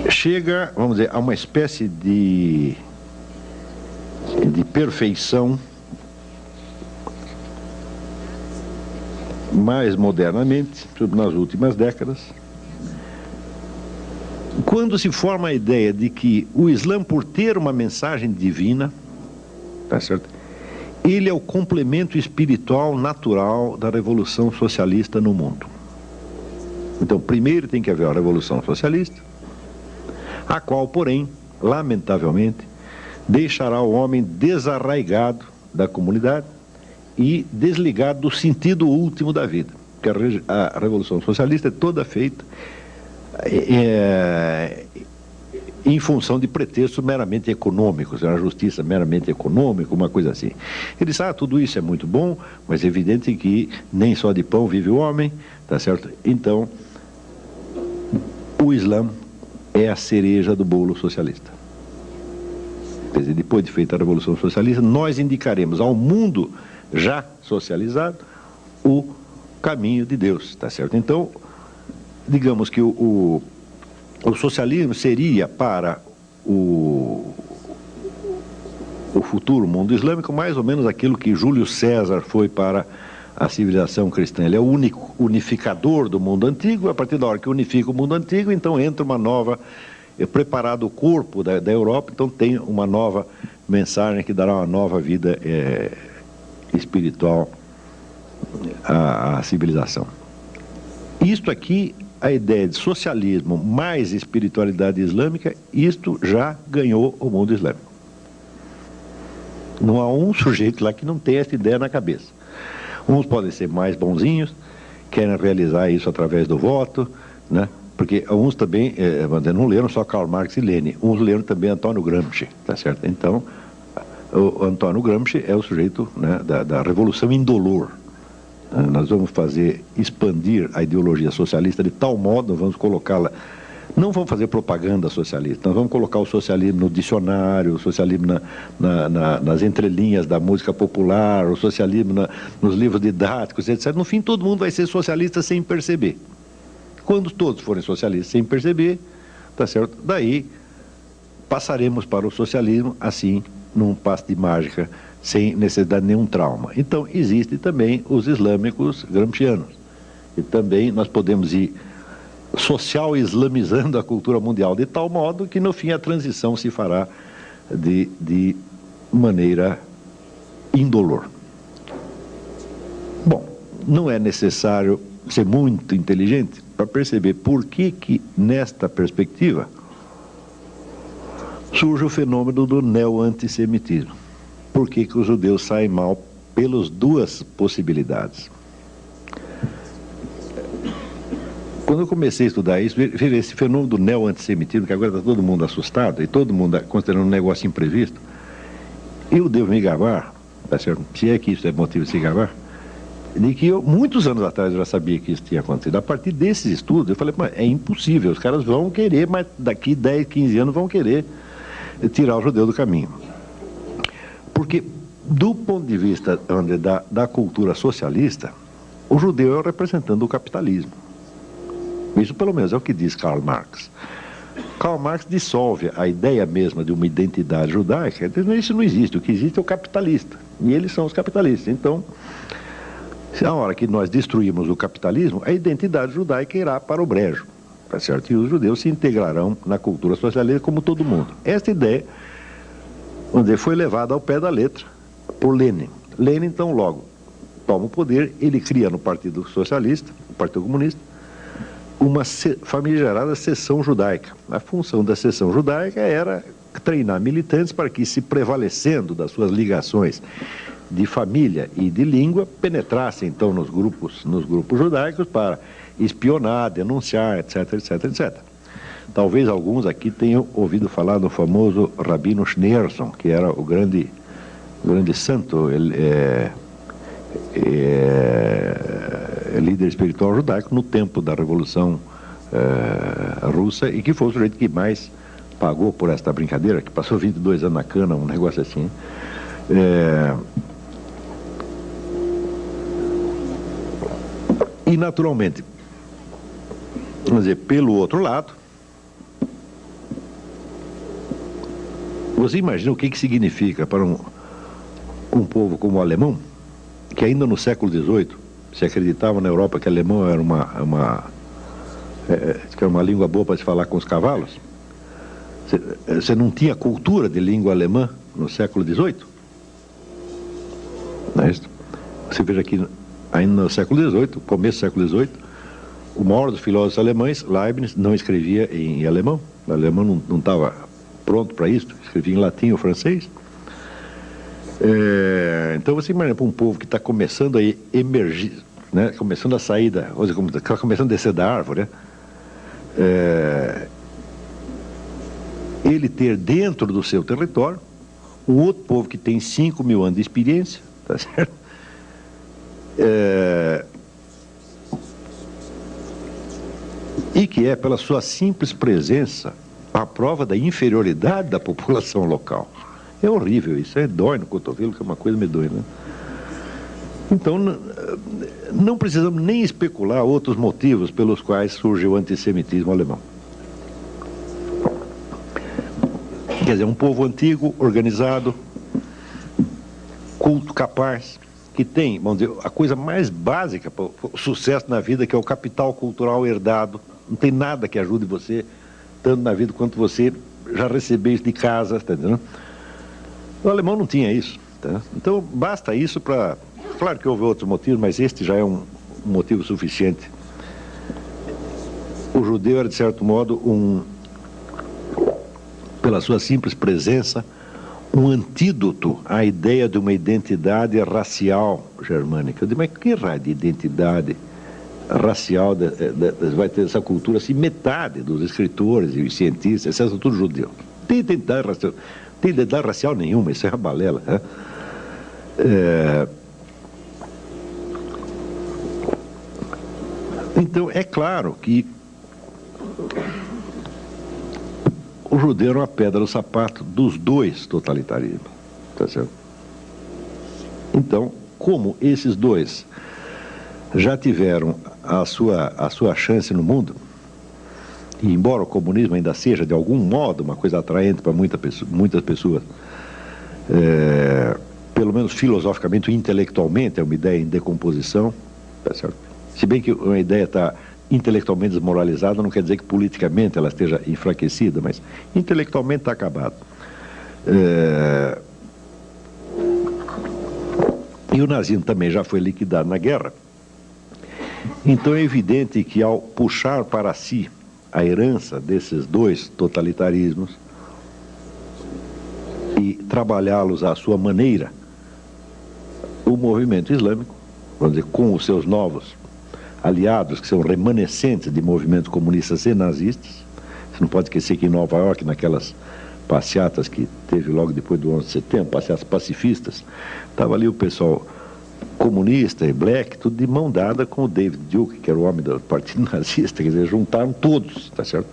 chega, vamos dizer, a uma espécie de perfeição mais modernamente, nas últimas décadas, quando se forma a ideia de que o Islã, por ter uma mensagem divina, tá certo? Ele é o complemento espiritual natural da revolução socialista no mundo. Então, primeiro tem que haver a revolução socialista, a qual, porém, lamentavelmente, deixará o homem desarraigado da comunidade e desligado do sentido último da vida. Porque a revolução socialista é toda feita em função de pretextos meramente econômicos, uma justiça meramente econômica, uma coisa assim. Ele diz, tudo isso é muito bom, mas é evidente que nem só de pão vive o homem, tá certo? Então, o Islã é a cereja do bolo socialista. Quer dizer, depois de feita a Revolução Socialista, nós indicaremos ao mundo já socializado o caminho de Deus, tá certo? Então, digamos que o socialismo seria para o o futuro mundo islâmico, mais ou menos aquilo que Júlio César foi para a civilização cristã. Ele é o único unificador do mundo antigo. A partir da hora que unifica o mundo antigo, então entra uma nova, preparado o corpo da Europa, então tem uma nova mensagem que dará uma nova vida espiritual à civilização. Isto aqui, a ideia de socialismo mais espiritualidade islâmica, isto já ganhou o mundo islâmico. Não há um sujeito lá que não tenha essa ideia na cabeça. Uns podem ser mais bonzinhos, querem realizar isso através do voto, né? Porque uns também não leram só Karl Marx e Lenin, uns leram também Antônio Gramsci, tá certo? Então, o Antônio Gramsci é o sujeito, né, da revolução indolor. Nós vamos expandir a ideologia socialista de tal modo, vamos colocá-la, não vamos fazer propaganda socialista, nós vamos colocar o socialismo no dicionário, o socialismo nas entrelinhas da música popular, o socialismo nos livros didáticos, etc. No fim, todo mundo vai ser socialista sem perceber. Quando todos forem socialistas sem perceber, tá certo? Daí passaremos para o socialismo, assim, num passe de mágica, sem necessidade de nenhum trauma. Então, existem também os islâmicos gramscianos. E também nós podemos ir social islamizando a cultura mundial de tal modo que, no fim, a transição se fará de maneira indolor. Bom, não é necessário ser muito inteligente para perceber por que nesta perspectiva, surge o fenômeno do neo-antissemitismo. Por que os judeus saem mal pelas duas possibilidades? Quando eu comecei a estudar isso, veja esse fenômeno do neo-antissemitismo, que agora está todo mundo assustado, e todo mundo considerando um negócio imprevisto, eu devo me gabar, tá certo? Se é que isso é motivo de se gabar, de que muitos anos atrás eu já sabia que isso tinha acontecido. A partir desses estudos, eu falei, mas é impossível, os caras vão querer, mas daqui 10, 15 anos vão querer tirar o judeu do caminho. Porque, do ponto de vista da cultura socialista, o judeu é o representante do capitalismo. Isso, pelo menos, é o que diz Karl Marx. Karl Marx dissolve a ideia mesma de uma identidade judaica. Isso não existe. O que existe é o capitalista. E eles são os capitalistas. Então, a hora que nós destruímos o capitalismo, a identidade judaica irá para o brejo. Tá certo? E os judeus se integrarão na cultura socialista como todo mundo. Esta ideia, onde foi levada ao pé da letra por Lenin. Lenin, então, logo toma o poder, ele cria no Partido Socialista, no Partido Comunista, uma famigerada seção judaica. A função da seção judaica era treinar militantes para que, se prevalecendo das suas ligações de família e de língua, penetrassem então nos grupos judaicos para espionar, denunciar, etc, etc, etc. Talvez alguns aqui tenham ouvido falar do famoso Rabino Schneerson, que era o grande santo, líder espiritual judaico no tempo da Revolução Russa, e que foi o sujeito que mais pagou por esta brincadeira, que passou 22 anos na cana, um negócio assim. E, naturalmente, vamos dizer, pelo outro lado, você imagina o que significa para um povo como o alemão, que ainda no século XVIII se acreditava na Europa que o alemão era uma língua boa para se falar com os cavalos. Você não tinha cultura de língua alemã no século XVIII? Não é isso? Você veja aqui, ainda no século XVIII, começo do século XVIII, o maior dos filósofos alemães, Leibniz, não escrevia em alemão. O alemão não estava pronto para isso, escrevia em latim ou francês. Então você imagina para um povo que está começando a emergir, né, começando a sair está começando a descer da árvore, né, ele ter dentro do seu território um outro povo que tem 5.000 anos de experiência, tá certo? E que é, pela sua simples presença, a prova da inferioridade da população local. É horrível isso, dói no cotovelo, que é uma coisa medonha, né? Então, não precisamos nem especular outros motivos pelos quais surgiu o antissemitismo alemão. Quer dizer, um povo antigo, organizado, culto, capaz, que tem, vamos dizer, a coisa mais básica para o sucesso na vida, que é o capital cultural herdado. Não tem nada que ajude você, tanto na vida quanto você já recebeu isso de casa, tá entendendo? O alemão não tinha isso. Tá? Então, basta isso para... Claro que houve outros motivos, mas este já é um motivo suficiente. O judeu era, de certo modo, pela sua simples presença, um antídoto à ideia de uma identidade racial germânica. Eu digo, mas que raio de identidade racial vai ter essa cultura? Assim, metade dos escritores e os cientistas, são tudo judeus. Tem identidade racial nenhuma, isso é uma balela. Né? Então, é claro que o judeu era uma pedra no sapato dos dois totalitarismos, tá certo? Então, como esses dois já tiveram a sua chance no mundo, e embora o comunismo ainda seja, de algum modo, uma coisa atraente para muitas pessoas, pelo menos filosoficamente, intelectualmente, é uma ideia em decomposição, tá certo? Se bem que uma ideia está intelectualmente desmoralizada, não quer dizer que politicamente ela esteja enfraquecida, mas intelectualmente está acabado. E o nazismo também já foi liquidado na guerra. Então é evidente que ao puxar para si a herança desses dois totalitarismos e trabalhá-los à sua maneira, o movimento islâmico, vamos dizer, com os seus novos aliados, que são remanescentes de movimentos comunistas e nazistas. Você não pode esquecer que em Nova York, naquelas passeatas que teve logo depois do 11 de setembro, passeatas pacifistas, estava ali o pessoal comunista e black, tudo de mão dada com o David Duke, que era o homem do partido nazista, quer dizer, juntaram todos, tá certo?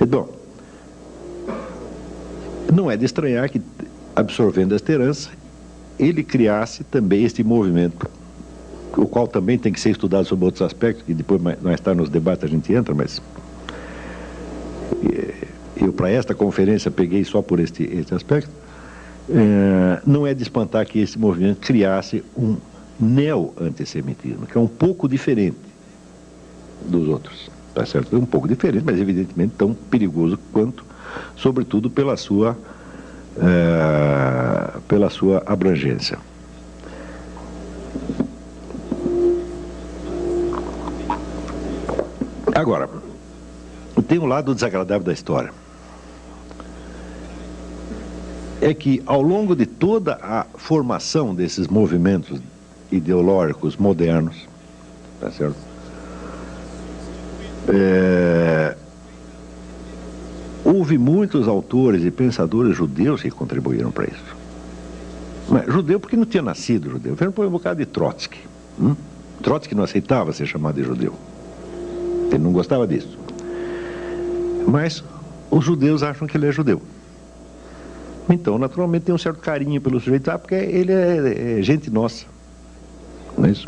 Então, não é de estranhar que, absorvendo esta herança, ele criasse também este movimento, o qual também tem que ser estudado sob outros aspectos, que depois mais tarde nos debates a gente entra, mas eu para esta conferência peguei só por este aspecto. Não é de espantar que esse movimento criasse um neo-antissemitismo, que é um pouco diferente dos outros, tá certo? É um pouco diferente, mas evidentemente tão perigoso quanto, sobretudo pela sua abrangência. Agora, tem um lado desagradável da história. É que, ao longo de toda a formação desses movimentos ideológicos modernos, tá certo? Houve muitos autores e pensadores judeus que contribuíram para isso. Mas judeu porque não tinha nascido judeu. Vendo por um bocado de Trotsky. Trotsky não aceitava ser chamado de judeu. Ele não gostava disso. Mas os judeus acham que ele é judeu. Então, naturalmente, tem um certo carinho pelo sujeito, porque ele é gente nossa. Não é isso?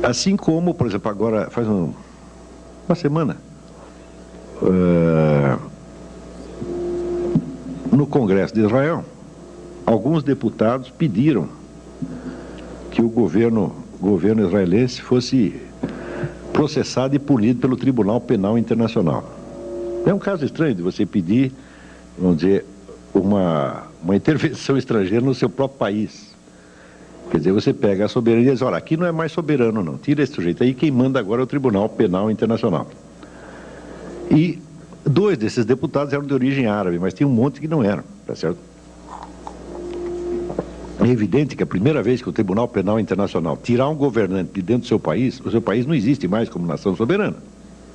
Assim como, por exemplo, agora, faz uma semana, no Congresso de Israel, alguns deputados pediram que o governo israelense fosse processado e punido pelo Tribunal Penal Internacional. É um caso estranho de você pedir, vamos dizer, uma intervenção estrangeira no seu próprio país. Quer dizer, você pega a soberania e diz, olha, aqui não é mais soberano não, tira esse sujeito aí, quem manda agora é o Tribunal Penal Internacional. E dois desses deputados eram de origem árabe, mas tinha um monte que não eram, tá certo? É evidente que a primeira vez que o Tribunal Penal Internacional tirar um governante de dentro do seu país, o seu país não existe mais como nação soberana.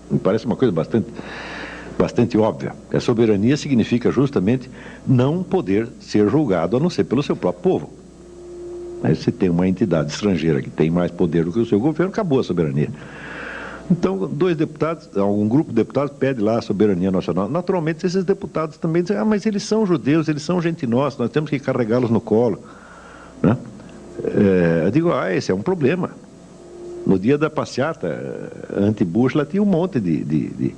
Me parece uma coisa bastante óbvia. A soberania significa justamente não poder ser julgado a não ser pelo seu próprio povo. Mas se tem uma entidade estrangeira que tem mais poder do que o seu governo, acabou a soberania. Então, dois deputados, um grupo de deputados pede lá a soberania nacional. Naturalmente, esses deputados também dizem, mas eles são judeus, eles são gente nossa, nós temos que carregá-los no colo. Né? Eu digo, esse é um problema. No dia da passeata anti-Bush, lá tinha um monte de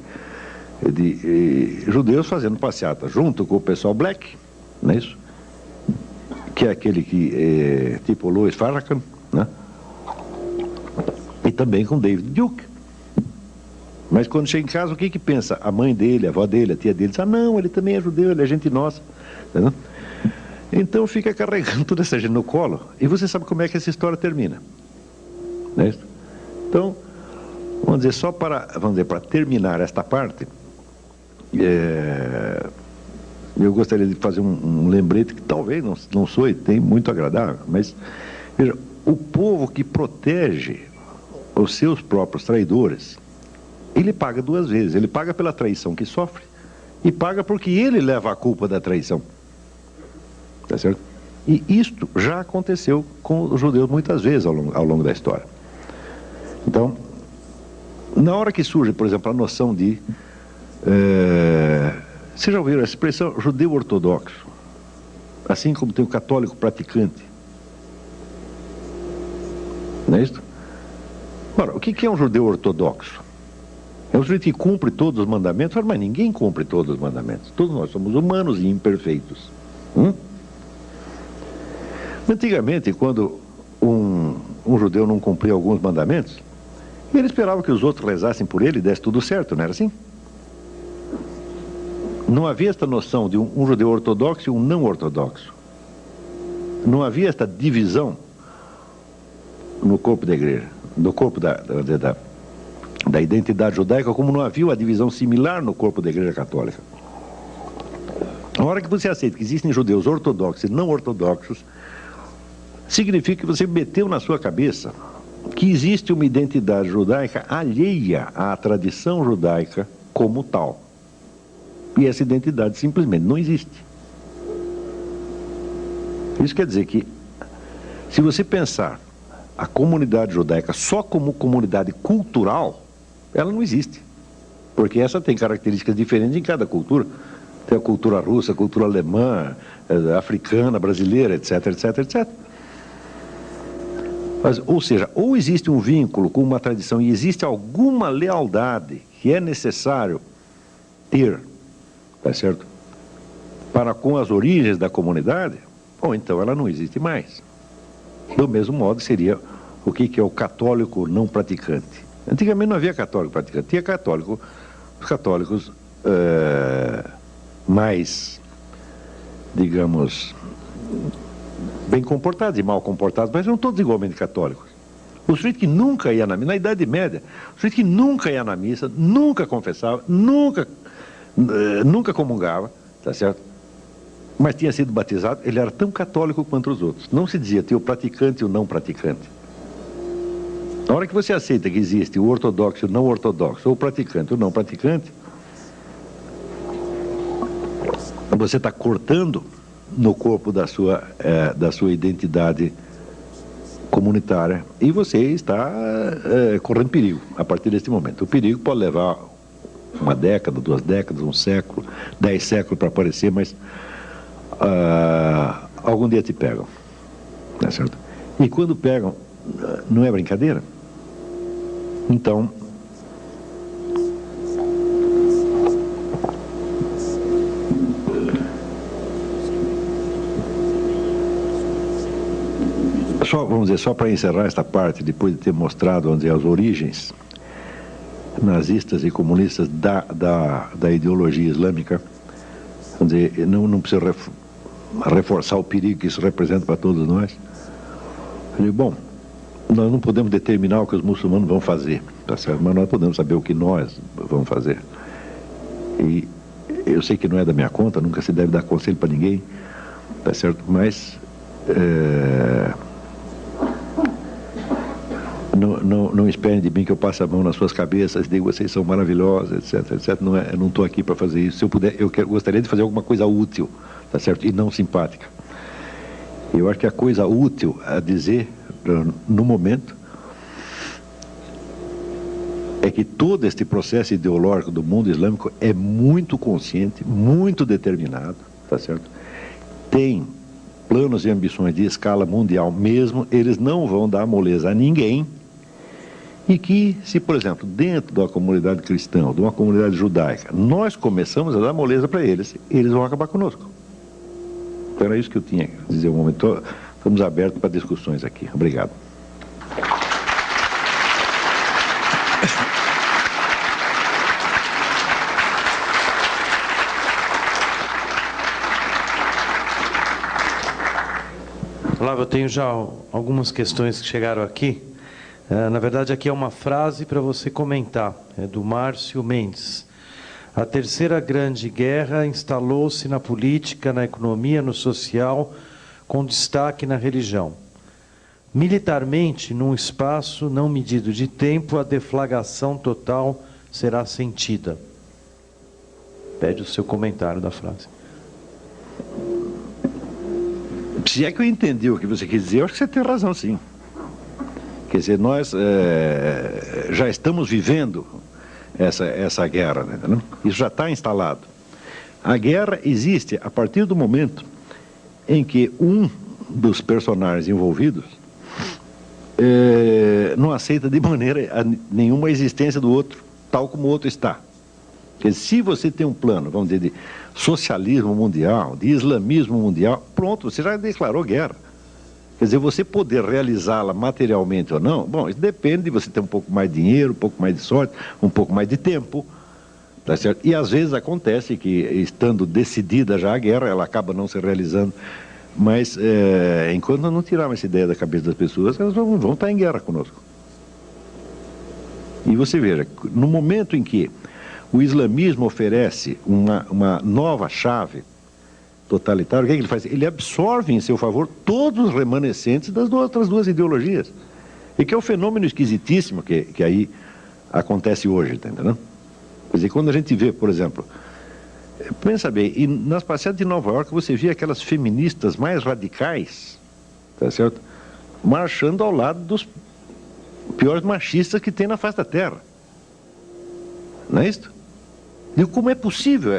judeus fazendo passeata, junto com o pessoal black, não é isso? que é aquele que tipo Louis Farrakhan, né? E também com David Duke. Mas quando chega em casa, o que pensa? A mãe dele, a avó dele, a tia dele diz: ah, não, ele também é judeu, ele é gente nossa. Entendeu? Então fica carregando toda essa gente no colo, e você sabe como é que essa história termina, não é isso? Então, vamos dizer, só para terminar esta parte, eu gostaria de fazer um lembrete que talvez não soe tem muito agradável, mas veja, o povo que protege os seus próprios traidores, ele paga duas vezes. Ele paga pela traição que sofre e paga porque ele leva a culpa da traição. Tá certo? E isto já aconteceu com os judeus muitas vezes ao longo da história. Então, na hora que surge, por exemplo, a noção de... vocês já ouviram a expressão judeu ortodoxo? Assim como tem o católico praticante. Não é isso? Ora, o que é um judeu ortodoxo? É um sujeito que cumpre todos os mandamentos, mas ninguém cumpre todos os mandamentos. Todos nós somos humanos e imperfeitos. Antigamente, quando um judeu não cumpria alguns mandamentos, ele esperava que os outros rezassem por ele e desse tudo certo, não era assim? Não havia esta noção de um judeu ortodoxo e um não ortodoxo. Não havia esta divisão no corpo da igreja, no corpo da identidade judaica, como não havia uma divisão similar no corpo da igreja católica. A hora que você aceita que existem judeus ortodoxos e não ortodoxos, significa que você meteu na sua cabeça que existe uma identidade judaica alheia à tradição judaica como tal. E essa identidade simplesmente não existe. Isso quer dizer que, se você pensar a comunidade judaica só como comunidade cultural, ela não existe. Porque essa tem características diferentes em cada cultura. Tem a cultura russa, a cultura alemã, africana, brasileira, etc, etc, etc. Mas, ou seja, ou existe um vínculo com uma tradição e existe alguma lealdade que é necessário ter, tá certo? Para com as origens da comunidade, ou então ela não existe mais. Do mesmo modo seria o que é o católico não praticante. Antigamente não havia católico praticante, tinha católico, os católicos mais, digamos, bem comportados e mal comportados, mas eram todos igualmente católicos. O sujeito que nunca ia na missa, na Idade Média, o sujeito que nunca ia na missa, nunca confessava, nunca comungava, tá certo? Mas tinha sido batizado, ele era tão católico quanto os outros. Não se dizia tem o praticante e o não praticante. Na hora que você aceita que existe o ortodoxo e o não ortodoxo, ou o praticante ou o não praticante, você está cortando no corpo da sua identidade comunitária e você está correndo perigo a partir desse momento. O perigo pode levar uma década, 2 décadas, 1 século, 10 séculos para aparecer, mas algum dia te pegam, não é certo? E quando pegam, não é brincadeira. Então, vamos dizer, só para encerrar esta parte, depois de ter mostrado, vamos dizer, as origens nazistas e comunistas da ideologia islâmica, vamos dizer, não precisa reforçar o perigo que isso representa para todos nós. Eu digo, bom, nós não podemos determinar o que os muçulmanos vão fazer, tá certo? Mas nós podemos saber o que nós vamos fazer. E eu sei que não é da minha conta, nunca se deve dar conselho para ninguém, tá certo? Mas não esperem de mim que eu passe a mão nas suas cabeças e diga vocês são maravilhosos, etc, etc. Eu não estou aqui para fazer isso. Se eu puder, gostaria de fazer alguma coisa útil, tá certo? E não simpática. Eu acho que a coisa útil a dizer, no momento, é que todo este processo ideológico do mundo islâmico é muito consciente, muito determinado, tá certo? Tem planos e ambições de escala mundial mesmo, eles não vão dar moleza a ninguém. E que, se, por exemplo, dentro da comunidade cristã, de uma comunidade judaica, nós começamos a dar moleza para eles, eles vão acabar conosco. Então era isso que eu tinha que dizer um momento. Estamos abertos para discussões aqui. Obrigado. Olá, eu tenho já algumas questões que chegaram aqui. Na verdade, aqui é uma frase para você comentar. É do Márcio Mendes. A terceira grande guerra instalou-se na política, na economia, no social, com destaque na religião. Militarmente, num espaço não medido de tempo, a deflagração total será sentida. Pede o seu comentário da frase. Se é que eu entendi o que você quis dizer, eu acho que você tem razão, sim. Quer dizer, nós já estamos vivendo essa guerra, né? Isso já está instalado. A guerra existe a partir do momento em que um dos personagens envolvidos não aceita de maneira nenhuma a existência do outro, tal como o outro está. Quer dizer, se você tem um plano, vamos dizer, de socialismo mundial, de islamismo mundial, pronto, você já declarou guerra. Quer dizer, você poder realizá-la materialmente ou não, bom, isso depende de você ter um pouco mais de dinheiro, um pouco mais de sorte, um pouco mais de tempo, tá certo? E às vezes acontece que, estando decidida já a guerra, ela acaba não se realizando, mas enquanto nós não tirarmos essa ideia da cabeça das pessoas, elas vão estar em guerra conosco. E você veja, no momento em que o islamismo oferece uma nova chave totalitária, o que é que ele faz? Ele absorve em seu favor todos os remanescentes das outras duas ideologias. E que é um fenômeno esquisitíssimo que aí acontece hoje, tá entendendo? Quer dizer, quando a gente vê, por exemplo, pensa bem, e nas passeatas de Nova York você vê aquelas feministas mais radicais, tá certo? Marchando ao lado dos piores machistas que tem na face da Terra. Não é isso? E como é possível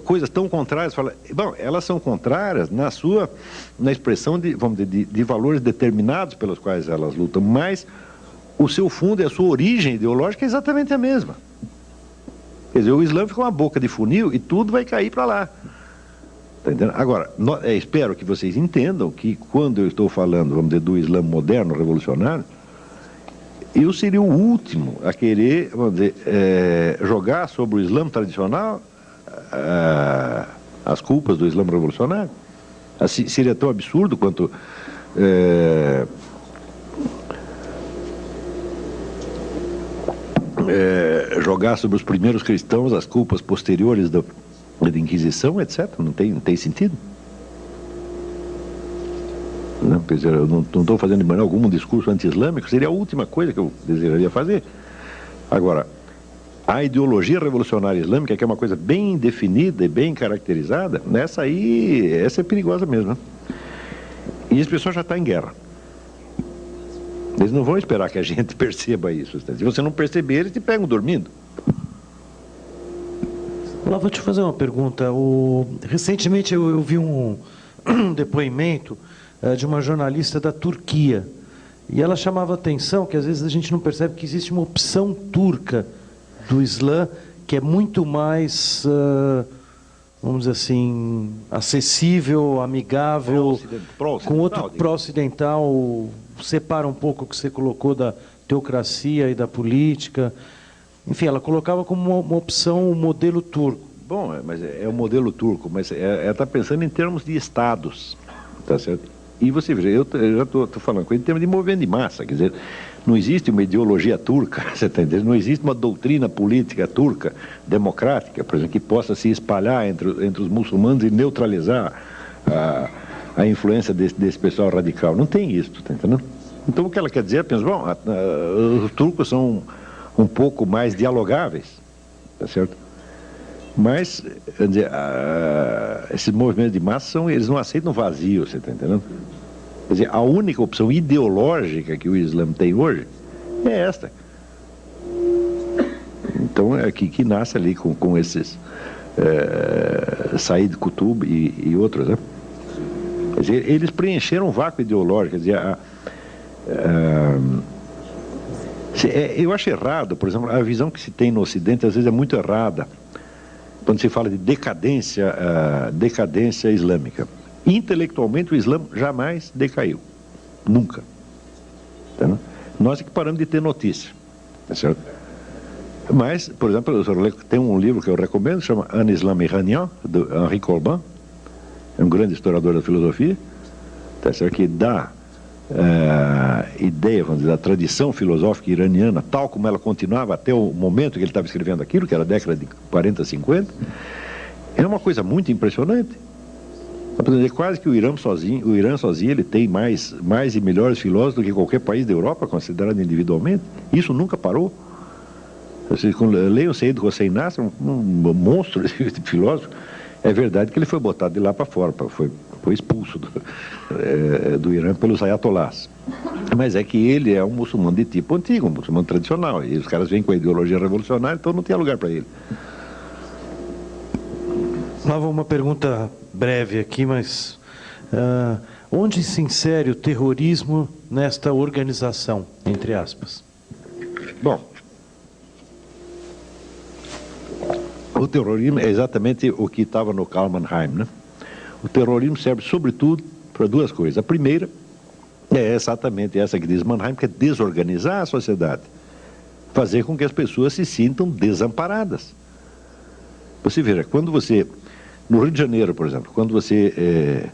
coisas tão contrárias? Bom, elas são contrárias na expressão vamos dizer, de valores determinados pelos quais elas lutam, mas o seu fundo e a sua origem ideológica é exatamente a mesma. Quer dizer, o Islã fica uma boca de funil e tudo vai cair para lá. Tá entendendo? Agora, espero que vocês entendam que quando eu estou falando, vamos dizer, do Islã moderno, revolucionário, eu seria o último a querer, vamos dizer, jogar sobre o Islã tradicional as culpas do Islã revolucionário. Assim, seria tão absurdo quanto jogar sobre os primeiros cristãos as culpas posteriores da Inquisição, etc. Não tem sentido. Não, eu não estou fazendo de maneira alguma um discurso anti-islâmico, seria a última coisa que eu desejaria fazer. Agora, a ideologia revolucionária islâmica, que é uma coisa bem definida e bem caracterizada, essa é perigosa mesmo, né? E esse pessoal já está em guerra. Eles não vão esperar que a gente perceba isso. Se você não perceber, eles te pegam dormindo. Olá, vou te fazer uma pergunta. Recentemente eu vi um depoimento de uma jornalista da Turquia. E ela chamava a atenção que às vezes a gente não percebe que existe uma opção turca do Islã que é muito mais, vamos dizer assim, acessível, amigável, com outro pró-ocidental, separa um pouco o que você colocou da teocracia e da política. Enfim, ela colocava como uma opção o modelo turco. Bom, mas é o modelo turco, mas ela está pensando em termos de estados, tá certo? E você veja, eu já estou falando em termos de movimento de massa, quer dizer, não existe uma ideologia turca, você está entendendo? Não existe uma doutrina política turca, democrática, por exemplo, que possa se espalhar entre os muçulmanos e neutralizar a influência desse pessoal radical. Não tem isso, tá entendendo? Então o que ela quer dizer é, bom, os turcos são um pouco mais dialogáveis, tá certo? Mas, quer dizer, esses movimentos de massa, eles não aceitam vazio, você está entendendo? Quer dizer, a única opção ideológica que o Islã tem hoje é esta. Então, é que nasce ali com esses Said Qutb e outros, né? Quer dizer, eles preencheram um vácuo ideológico, quer dizer, eu acho errado, por exemplo, a visão que se tem no Ocidente às vezes é muito errada, quando se fala de decadência islâmica. Intelectualmente o Islã jamais decaiu. Nunca. Entendeu? Nós é que paramos de ter notícia. Tá certo? Mas, por exemplo, tem um livro que eu recomendo, chama Un Islam Iranien, do Henri Corbin, é um grande historiador da filosofia, tá certo? Que dá ideia, vamos dizer, da tradição filosófica iraniana, tal como ela continuava até o momento que ele estava escrevendo aquilo, que era a década de 40, 50, é uma coisa muito impressionante. Dizer, quase que o Irã sozinho ele tem mais e melhores filósofos do que qualquer país da Europa, considerado individualmente. Isso nunca parou. Leiam o Said Hossein Nasr, um monstro de filósofo. É verdade que ele foi botado de lá para fora, foi expulso do Irã pelos ayatollahs. Mas é que ele é um muçulmano de tipo antigo, um muçulmano tradicional. E os caras vêm com a ideologia revolucionária, então não tem lugar para ele. Nova, uma pergunta breve aqui, mas onde se insere o terrorismo nesta organização, entre aspas? Bom, o terrorismo é exatamente o que estava no Karl Mannheim, né? O terrorismo serve sobretudo para duas coisas. A primeira é exatamente essa que diz Mannheim, que é desorganizar a sociedade, fazer com que as pessoas se sintam desamparadas. Você veja, quando você, no Rio de Janeiro, por exemplo, quando você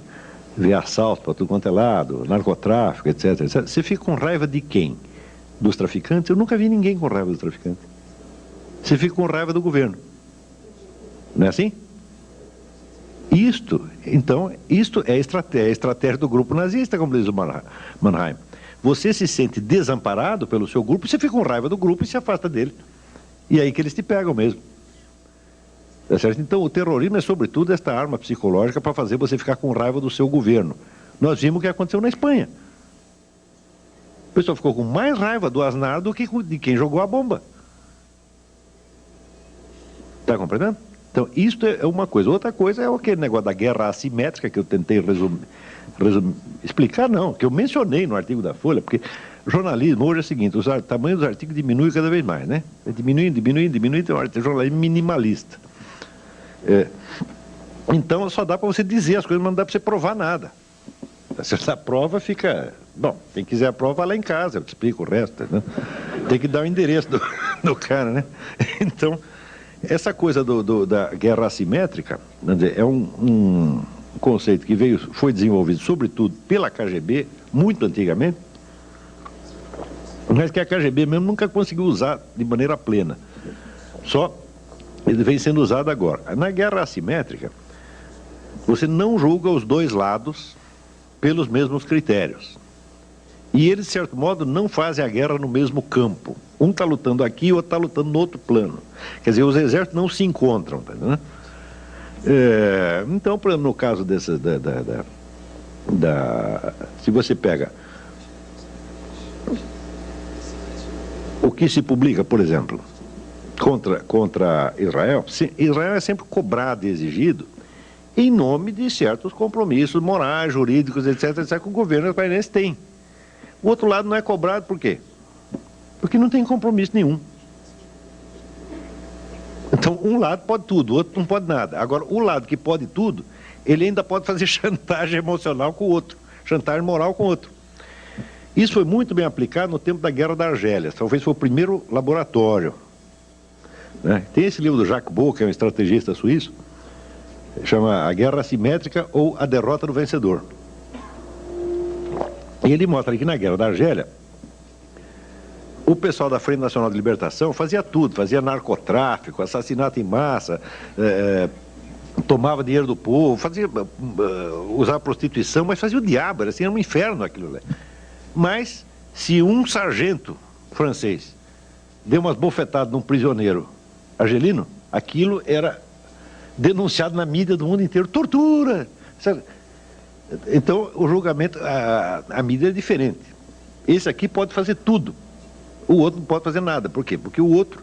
vê assalto para tudo quanto é lado, narcotráfico, etc, etc, você fica com raiva de quem? Dos traficantes? Eu nunca vi ninguém com raiva dos traficantes. Você fica com raiva do governo. Não é assim? Isto é a estratégia do grupo nazista, como diz o Mannheim. Você se sente desamparado pelo seu grupo, você fica com raiva do grupo e se afasta dele. E é aí que eles te pegam mesmo. Tá certo? Então o terrorismo é sobretudo esta arma psicológica para fazer você ficar com raiva do seu governo. Nós vimos o que aconteceu na Espanha. O pessoal ficou com mais raiva do Aznar do que de quem jogou a bomba. Está compreendendo? Então, isto é uma coisa. Outra coisa é aquele negócio da guerra assimétrica que eu tentei explicar, não, que eu mencionei no artigo da Folha, porque jornalismo hoje é o seguinte, o tamanho dos artigos diminui cada vez mais, né? Diminui, tem um jornalismo minimalista. Então, só dá para você dizer as coisas, mas não dá para você provar nada. Se essa prova fica... Bom, quem quiser a prova, vai lá em casa, eu te explico o resto, né? Tem que dar o endereço do cara, né? Então... Essa coisa da guerra assimétrica, é um conceito que foi desenvolvido, sobretudo, pela KGB, muito antigamente, mas que a KGB mesmo nunca conseguiu usar de maneira plena. Só ele vem sendo usado agora. Na guerra assimétrica, você não julga os dois lados pelos mesmos critérios. E eles, de certo modo, não fazem a guerra no mesmo campo. Um está lutando aqui e o outro está lutando no outro plano. Quer dizer, os exércitos não se encontram. Tá, né? Então, por exemplo, no caso dessa, se você pega o que se publica, por exemplo, contra Israel, Israel é sempre cobrado e exigido em nome de certos compromissos morais, jurídicos, etc., que o governo israelense tem. O outro lado não é cobrado por quê? Porque não tem compromisso nenhum. Então, um lado pode tudo, o outro não pode nada. Agora, o lado que pode tudo, ele ainda pode fazer chantagem emocional com o outro, chantagem moral com o outro. Isso foi muito bem aplicado no tempo da Guerra da Argélia. Talvez foi o primeiro laboratório. Né? Tem esse livro do Jacques Beau, que é um estrategista suíço, chama A Guerra Assimétrica ou A Derrota do Vencedor. E ele mostra que na Guerra da Argélia, o pessoal da Frente Nacional de Libertação fazia tudo, fazia narcotráfico, assassinato em massa, tomava dinheiro do povo, usava prostituição, mas fazia o diabo, era um inferno aquilo lá. Mas, se um sargento francês deu umas bofetadas num prisioneiro argelino, aquilo era denunciado na mídia do mundo inteiro, tortura, sabe? Então, o julgamento, a mídia é diferente. Esse aqui pode fazer tudo. O outro não pode fazer nada. Por quê? Porque o outro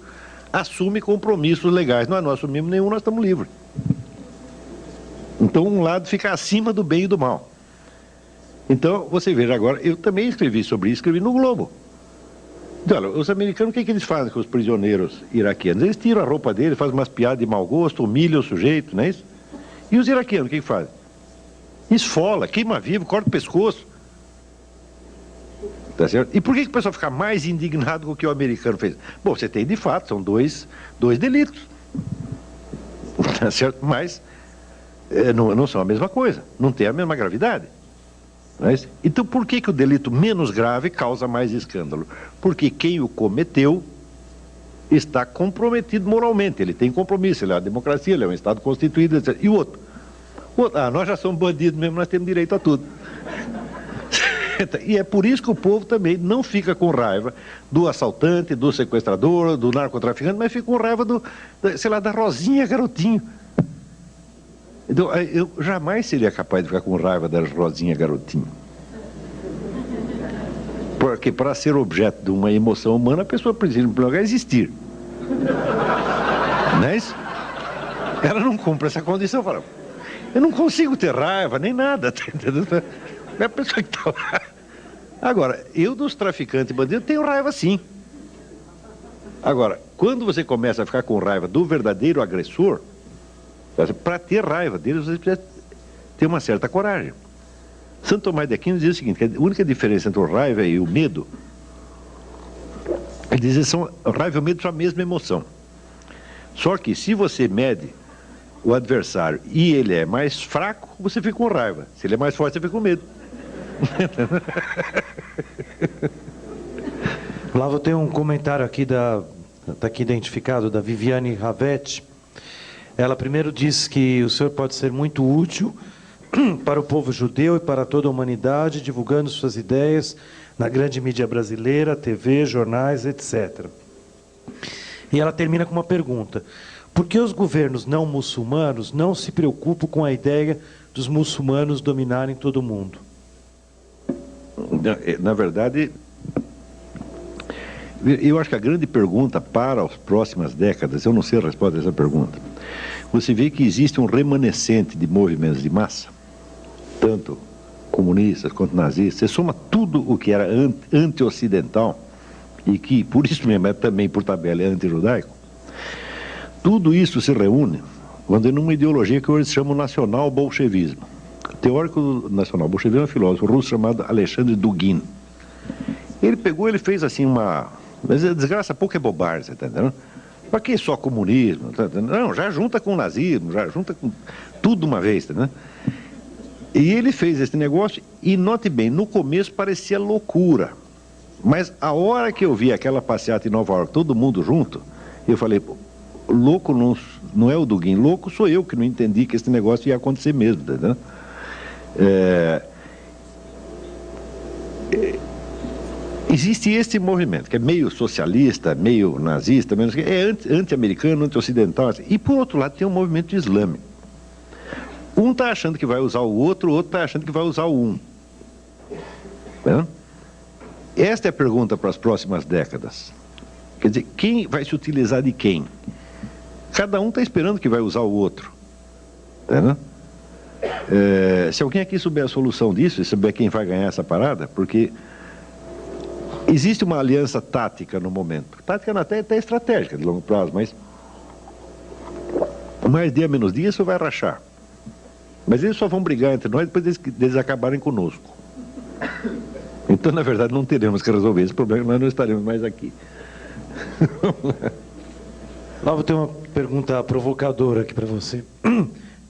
assume compromissos legais. Nós não assumimos nenhum, nós estamos livres. Então, um lado fica acima do bem e do mal. Então, você veja agora, eu também escrevi sobre isso, escrevi no Globo. Então, olha, os americanos, o que eles fazem com os prisioneiros iraquianos? Eles tiram a roupa deles, fazem umas piadas de mau gosto, humilham o sujeito, não é isso? E os iraquianos, o que fazem? Esfola, queima vivo, corta o pescoço. Tá certo? E por que o pessoal fica mais indignado com o que o americano fez? Bom, você tem de fato, são dois delitos. Tá certo? Mas não são a mesma coisa, não tem a mesma gravidade. Não é isso? Então por que o delito menos grave causa mais escândalo? Porque quem o cometeu está comprometido moralmente, ele tem compromisso, ele é uma democracia, ele é um Estado constituído, etc. E o outro? Nós já somos bandidos mesmo, nós temos direito a tudo. E é por isso que o povo também não fica com raiva do assaltante, do sequestrador, do narcotraficante, mas fica com raiva da Rosinha Garotinho. Então, eu jamais seria capaz de ficar com raiva da Rosinha Garotinho. Porque para ser objeto de uma emoção humana, a pessoa precisa, em primeiro lugar, existir. Não é isso? Ela não cumpre essa condição, fala, eu não consigo ter raiva, nem nada, tá entendendo? É a pessoa que está lá. Agora, eu dos traficantes e bandidos tenho raiva sim. Agora, quando você começa a ficar com raiva do verdadeiro agressor, para ter raiva deles, você precisa ter uma certa coragem. Santo Tomás de Aquino diz o seguinte, que a única diferença entre o raiva e o medo, ele diz que a raiva e o medo são a mesma emoção. Só que se você mede o adversário e ele é mais fraco, você fica com raiva. Se ele é mais forte, você fica com medo. Lá eu tenho um comentário aqui está aqui identificado, da Viviane Ravetti. Ela primeiro diz que o senhor pode ser muito útil para o povo judeu e para toda a humanidade, divulgando suas ideias na grande mídia brasileira, TV, jornais, etc. E ela termina com uma pergunta: por que os governos não muçulmanos não se preocupam com a ideia dos muçulmanos dominarem todo o mundo? Na verdade, eu acho que a grande pergunta para as próximas décadas, eu não sei a resposta a essa pergunta, você vê que existe um remanescente de movimentos de massa, tanto comunistas quanto nazistas, você soma tudo o que era anti-ocidental, e que por isso mesmo é também por tabela é anti-judaico, tudo isso se reúne quando numa ideologia que hoje se chama nacional-bolchevismo. O teórico do nacional-bolchevismo é um filósofo russo chamado Alexandre Dugin. Ele fez assim mas a desgraça pouco é bobagem, você está entendendo? Para que só comunismo? Tá entendendo? Não, já junta com o nazismo, já junta com tudo de uma vez, tá entendendo? E ele fez esse negócio e, note bem, no começo parecia loucura. Mas a hora que eu vi aquela passeata em Nova York, todo mundo junto, eu falei, louco não é o Dugin, louco sou eu que não entendi que esse negócio ia acontecer mesmo, tá entendendo? Existe esse movimento, que é meio socialista, meio nazista, é anti-americano, anti-ocidental, assim. E por outro lado tem um movimento islâmico. Um está achando que vai usar o outro está achando que vai usar o um. Tá? Esta é a pergunta para as próximas décadas. Quer dizer, quem vai se utilizar de quem? Cada um está esperando que vai usar o outro. Tá? Se alguém aqui souber a solução disso, e souber quem vai ganhar essa parada, porque existe uma aliança tática no momento. Tática até estratégica, de longo prazo, mas mais dia menos dia isso vai rachar. Mas eles só vão brigar entre nós depois deles acabarem conosco. Então, na verdade, não teremos que resolver esse problema, nós não estaremos mais aqui. Lá vou ter uma pergunta provocadora aqui para você.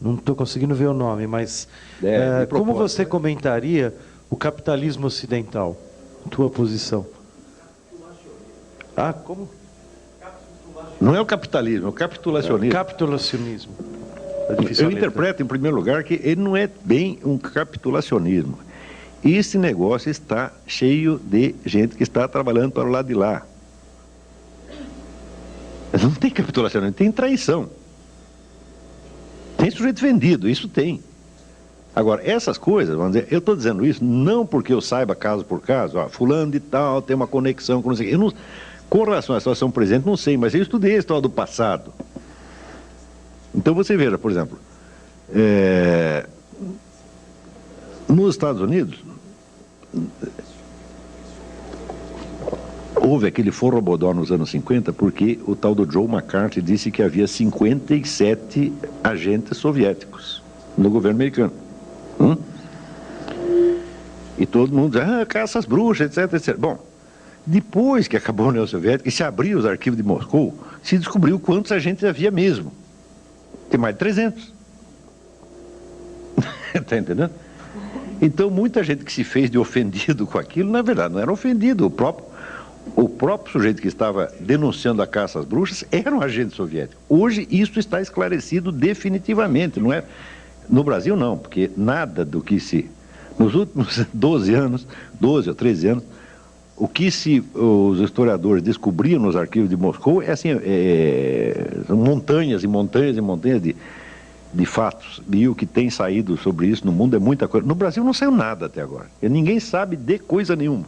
Não estou conseguindo ver o nome, mas como você comentaria o capitalismo ocidental? Tua posição. Como? Não é o capitalismo, é o capitulacionismo. Capitulacionismo. Eu interpreto, em primeiro lugar, que ele não é bem um capitulacionismo. Esse negócio está cheio de gente que está trabalhando para o lado de lá. Não tem capitulacionismo, tem traição. Tem sujeito vendido, isso tem. Agora, essas coisas, vamos dizer, eu estou dizendo isso não porque eu saiba caso por caso, fulano de tal tem uma conexão com não sei o quê. Eu não, com relação à situação presente, não sei, mas eu estudei a história do passado. Então você veja, por exemplo, nos Estados Unidos, houve aquele forrobodó nos anos 50 porque o tal do Joe McCarthy disse que havia 57 agentes soviéticos no governo americano. E todo mundo diz, caça às bruxas, etc, etc. Bom, depois que acabou a União Soviética e se abriu os arquivos de Moscou, se descobriu quantos agentes havia mesmo. Tem mais de 300. Está entendendo? Então, muita gente que se fez de ofendido com aquilo, na verdade, não era ofendido. O próprio sujeito que estava denunciando a caça às bruxas era um agente soviético. Hoje, isso está esclarecido definitivamente. Não é... No Brasil, não, porque nada do que se... Nos últimos 12 ou 13 anos, o que os historiadores descobriam nos arquivos de Moscou é assim, montanhas e montanhas e montanhas de fatos. E o que tem saído sobre isso no mundo é muita coisa. No Brasil não saiu nada até agora. E ninguém sabe de coisa nenhuma.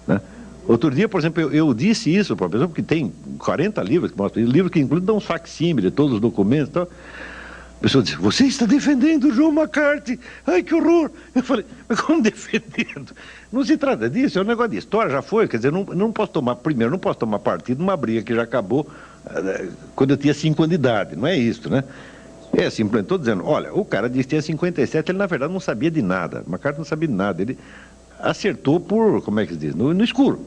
Né? Outro dia, por exemplo, eu disse isso para a pessoa, porque tem 40 livros que mostram isso, livros que incluem um facsímile, todos os documentos e tal. A pessoa disse, você está defendendo o Joe McCarthy? Ai, que horror! Eu falei, mas como defendendo? Não se trata disso, é um negócio de história, já foi. Quer dizer, não posso tomar partido numa briga que já acabou quando eu tinha 5 anos de idade. Não é isso, né? É simplesmente, estou dizendo, olha, o cara disse que tinha 57, ele na verdade não sabia de nada. McCarthy não sabia de nada, ele acertou por, como é que se diz, no escuro.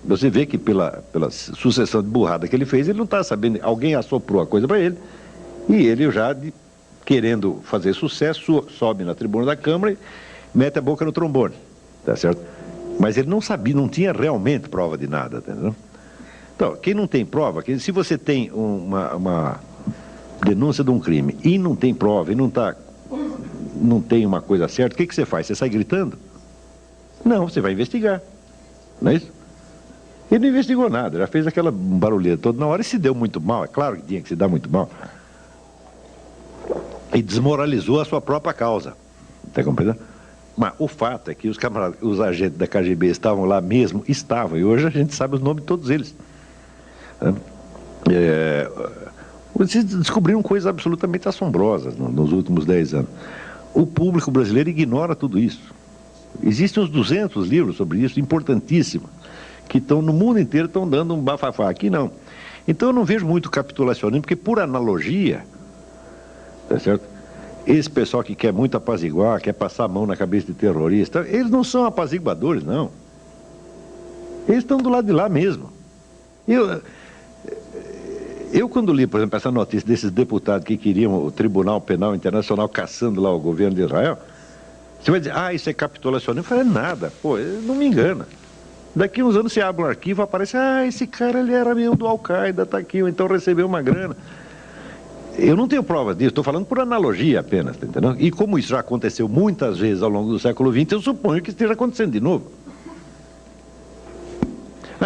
Você vê que pela sucessão de burrada que ele fez, ele não está sabendo, alguém assoprou a coisa para ele. E ele já, querendo fazer sucesso, sobe na tribuna da Câmara e mete a boca no trombone, tá certo? Mas ele não sabia, não tinha realmente prova de nada, entendeu? Então, quem não tem prova, se você tem uma denúncia de um crime e não tem prova, e não tem uma coisa certa, o que você faz? Você sai gritando? Não, você vai investigar, não é isso? Ele não investigou nada, já fez aquela barulheira toda na hora e se deu muito mal, é claro que tinha que se dar muito mal. E desmoralizou a sua própria causa. Está compreendendo? Mas o fato é que os agentes da KGB estavam lá mesmo, e hoje a gente sabe os nomes de todos eles. Vocês descobriram coisas absolutamente assombrosas nos últimos 10 anos. O público brasileiro ignora tudo isso. Existem uns 200 livros sobre isso, importantíssimos, que estão no mundo inteiro, estão dando um bafafá. Aqui não. Então eu não vejo muito capitulacionismo, porque por analogia, tá certo? Esse pessoal que quer muito apaziguar, quer passar a mão na cabeça de terrorista, eles não são apaziguadores, não. Eles estão do lado de lá mesmo. Eu quando li, por exemplo, essa notícia desses deputados que queriam o Tribunal Penal Internacional caçando lá o governo de Israel, você vai dizer, isso é capitulacionismo. Eu falei, nada, pô, não me engana. Daqui uns anos você abre um arquivo, aparece, esse cara ele era meio do Al-Qaeda, tá aqui, ou então recebeu uma grana. Eu não tenho prova disso, estou falando por analogia apenas, tá entendendo? E como isso já aconteceu muitas vezes ao longo do século XX, eu suponho que esteja acontecendo de novo.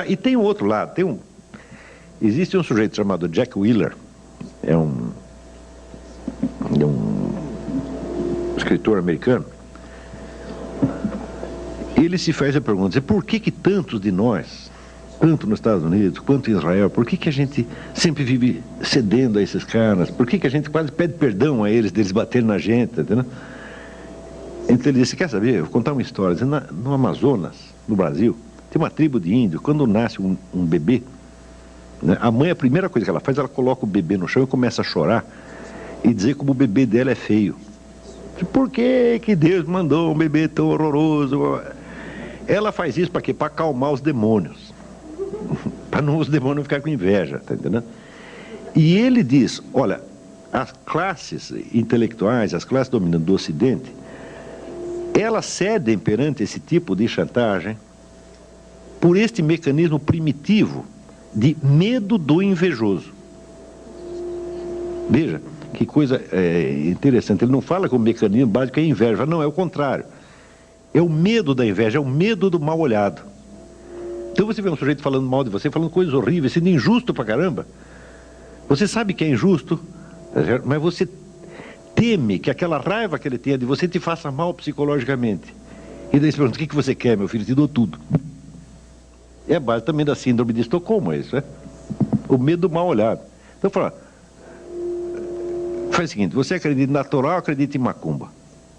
E tem um outro lado, existe um sujeito chamado Jack Wheeler, é um escritor americano. Ele se faz a pergunta, por que tantos de nós, tanto nos Estados Unidos quanto em Israel, por que a gente sempre vive cedendo a esses caras? Por que a gente quase pede perdão a eles, deles baterem na gente, entendeu? Então ele disse, quer saber, eu vou contar uma história. No Amazonas, no Brasil, tem uma tribo de índios, quando nasce um bebê, né, a mãe, a primeira coisa que ela faz, ela coloca o bebê no chão e começa a chorar e dizer como o bebê dela é feio. Por que Deus mandou um bebê tão horroroso? Ela faz isso para quê? Para acalmar os demônios. Para os demônios não ficarem com inveja, tá entendendo? E ele diz, olha, as classes intelectuais, as classes dominantes do Ocidente, elas cedem perante esse tipo de chantagem por este mecanismo primitivo de medo do invejoso. Veja, que coisa interessante. Ele não fala que o mecanismo básico é inveja. Não, é o contrário. É o medo da inveja, é o medo do mal olhado. Então você vê um sujeito falando mal de você, falando coisas horríveis, sendo injusto pra caramba. Você sabe que é injusto, mas você teme que aquela raiva que ele tenha de você te faça mal psicologicamente. E daí você pergunta, o que você quer, meu filho? Te dou tudo. É a base também da síndrome de Estocolmo, isso, né? O medo do mal olhado. Então fala, faz o seguinte, você acredita em natural ou acredita em macumba?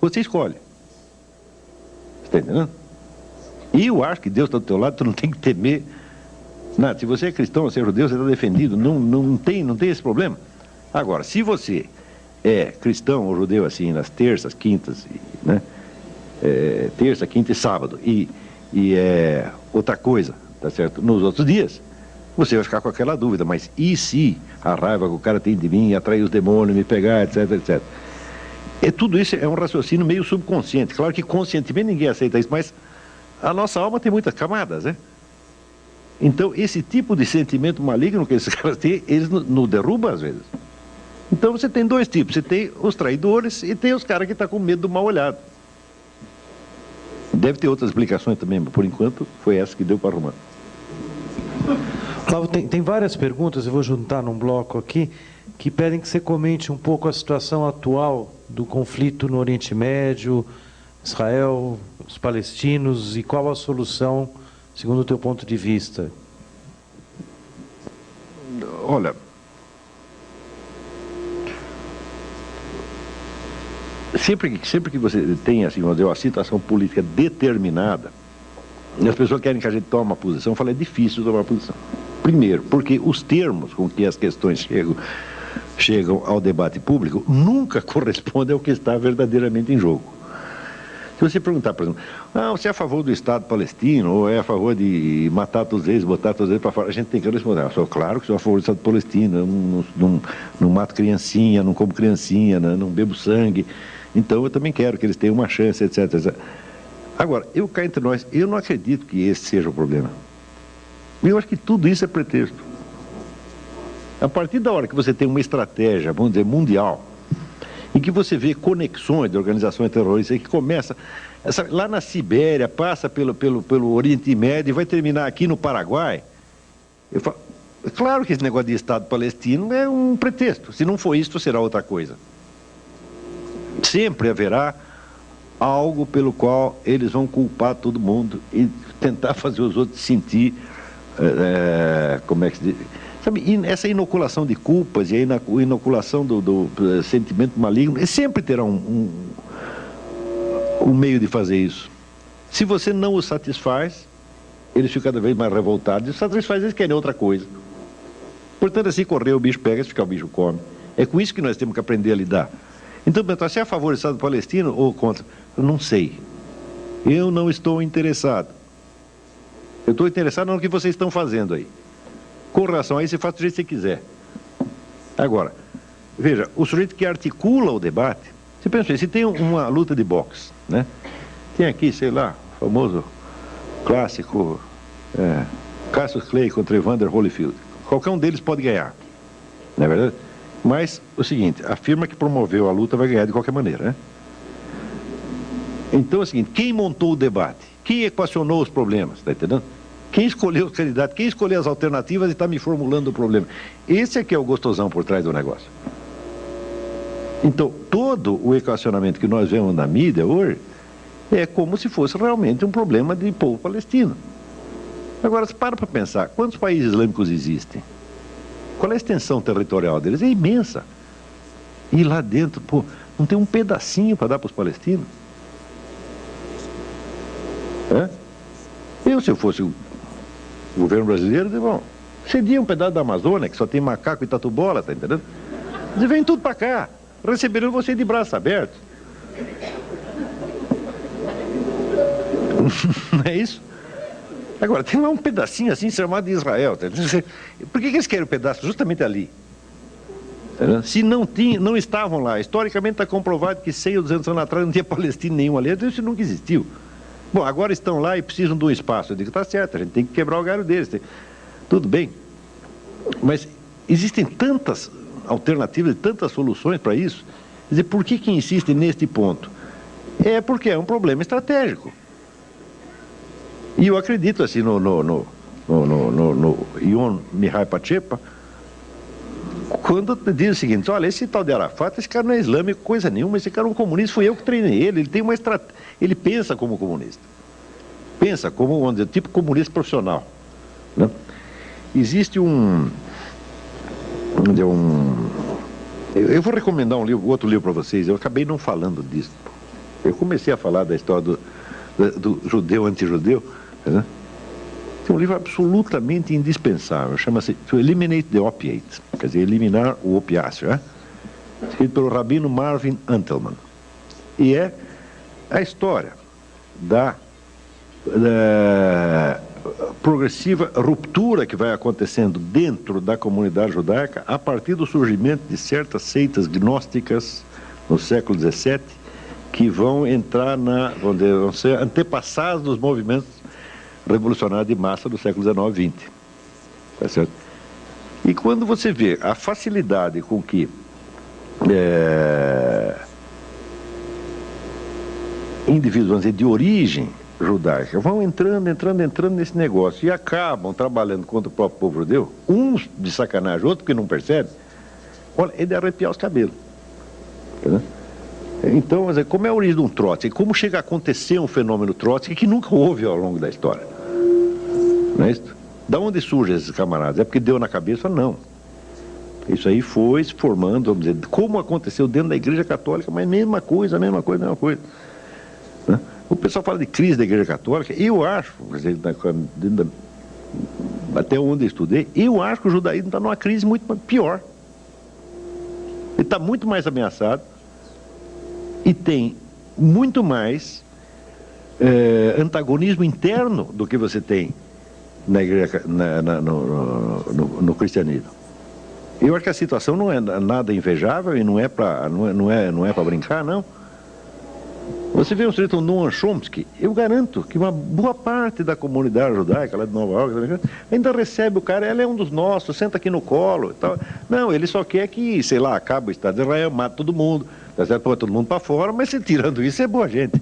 Você escolhe. Está entendendo? E eu acho que Deus está do teu lado, tu não tem que temer nada. Se você é cristão, você é judeu, você está defendido, não tem esse problema. Agora, se você é cristão ou judeu assim, nas terças, quintas, né? Terça, quinta e sábado, e é outra coisa, tá certo? Nos outros dias, você vai ficar com aquela dúvida, mas e se a raiva que o cara tem de mim, atrair os demônios, me pegar, etc, etc. Tudo isso é um raciocínio meio subconsciente. Claro que conscientemente ninguém aceita isso, mas a nossa alma tem muitas camadas, né? Então, esse tipo de sentimento maligno que esses caras têm, eles nos derrubam às vezes. Então, você tem dois tipos. Você tem os traidores e tem os caras que estão com medo do mal olhado. Deve ter outras explicações também, mas por enquanto foi essa que deu para arrumar. Flávio, tem várias perguntas, eu vou juntar num bloco aqui, que pedem que você comente um pouco a situação atual do conflito no Oriente Médio, Israel, os palestinos, e qual a solução, segundo o teu ponto de vista. Olha, sempre que você tem assim, uma situação política determinada, e as pessoas querem que a gente tome uma posição, eu falo, é difícil tomar uma posição. Primeiro, porque os termos com que as questões chegam ao debate público nunca correspondem ao que está verdadeiramente em jogo. Se você perguntar, por exemplo, você é a favor do Estado palestino ou é a favor de matar todos eles, botar todos eles para fora, a gente tem que responder, eu sou claro que sou a favor do Estado palestino, eu não mato criancinha, não como criancinha, não bebo sangue, então eu também quero que eles tenham uma chance, etc, etc. Agora, eu cá entre nós, eu não acredito que esse seja o problema. Eu acho que tudo isso é pretexto. A partir da hora que você tem uma estratégia, vamos dizer, mundial, em que você vê conexões de organizações terroristas que começa lá na Sibéria, passa pelo Oriente Médio e vai terminar aqui no Paraguai. Eu falo, é claro que esse negócio de Estado palestino é um pretexto. Se não for isso, será outra coisa. Sempre haverá algo pelo qual eles vão culpar todo mundo e tentar fazer os outros sentir, como é que se diz? Sabe, essa inoculação de culpas e a inoculação do sentimento maligno, sempre terá um meio de fazer isso. Se você não os satisfaz, eles ficam cada vez mais revoltados, e os satisfaz, eles querem outra coisa. Portanto, assim correr, o bicho pega, se ficar o bicho come. É com isso que nós temos que aprender a lidar. Então, você é a favor do Estado palestino ou contra? Eu não sei. Eu não estou interessado. Eu estou interessado no que vocês estão fazendo aí. Com relação a isso, você faz do jeito que você quiser. Agora, veja, o sujeito que articula o debate, você pensa, se tem uma luta de boxe, né? Tem aqui, sei lá, o famoso clássico Cassius Clay contra Evander Holyfield. Qualquer um deles pode ganhar, não é verdade? Mas, o seguinte, a firma que promoveu a luta vai ganhar de qualquer maneira, né? Então é o seguinte, quem montou o debate? Quem equacionou os problemas, está entendendo? Quem escolheu os candidatos, quem escolheu as alternativas e está me formulando o problema. Esse é que é o gostosão por trás do negócio. Então, todo o equacionamento que nós vemos na mídia hoje é como se fosse realmente um problema de povo palestino. Agora, se para pensar, quantos países islâmicos existem? Qual é a extensão territorial deles? É imensa. E lá dentro, pô, não tem um pedacinho para dar para os palestinos? Se eu fosse o governo brasileiro, bom, cedia um pedaço da Amazônia, que só tem macaco e tatu-bola, tá entendendo? Eles vêm tudo para cá, receberão você de braços abertos. Não é isso? Agora, tem lá um pedacinho assim chamado de Israel. Tá? Por que eles querem o pedaço? Justamente ali. Tá? Se não estavam lá, historicamente está comprovado que 100 ou 200 anos atrás não tinha palestino nenhum ali, então isso nunca existiu. Bom, agora estão lá e precisam de um espaço. Eu digo, tá certo, a gente tem que quebrar o galho deles. Tudo bem. Mas existem tantas alternativas e tantas soluções para isso. Quer dizer, por que insistem neste ponto? É porque é um problema estratégico. E eu acredito assim no Ion Mihai Pachepa, quando diz o seguinte, olha, esse tal de Arafat, esse cara não é islâmico, coisa nenhuma, esse cara é um comunista, fui eu que treinei ele tem uma ele pensa como comunista. Pensa como, vamos dizer, tipo comunista profissional. Né? Existe eu vou recomendar outro livro para vocês, eu acabei não falando disso. Eu comecei a falar da história do judeu anti-judeu, Entendeu? Tem um livro absolutamente indispensável, chama-se To Eliminate the Opiate, quer dizer, eliminar o opiáceo, né? Escrito pelo rabino Marvin Antelman. E é a história da progressiva ruptura que vai acontecendo dentro da comunidade judaica a partir do surgimento de certas seitas gnósticas no século XVII que vão entrar vão ser antepassados dos movimentos revolucionários de massa do século XIX e XX. Tá certo? E quando você vê a facilidade com que indivíduos, vamos dizer, de origem judaica vão entrando nesse negócio e acabam trabalhando contra o próprio povo judeu, uns de sacanagem, outros que não percebem, olha, é de arrepiar os cabelos. Entendeu? Então, como é a origem de um Trotsky? Como chega a acontecer um fenômeno Trotsky que nunca houve ao longo da história? Não é isso? Da onde surgem esses camaradas? É porque deu na cabeça? Não. Isso aí foi se formando, vamos dizer, como aconteceu dentro da Igreja Católica, mas mesma coisa. Né? O pessoal fala de crise da Igreja Católica, eu acho, até onde eu estudei, eu acho que o judaísmo está numa crise muito pior. Ele está muito mais ameaçado e tem muito mais antagonismo interno do que você tem na igreja, no cristianismo. Eu acho que a situação não é nada invejável e não é para brincar, não. Você vê um sujeito como Noam Chomsky, eu garanto que uma boa parte da comunidade judaica lá de Nova York ainda recebe o cara, ele é um dos nossos, senta aqui no colo e tal. Não, ele só quer que, sei lá, acabe o Estado de Israel, mata todo mundo, tá certo? Põe todo mundo para fora, mas se tirando isso é boa gente.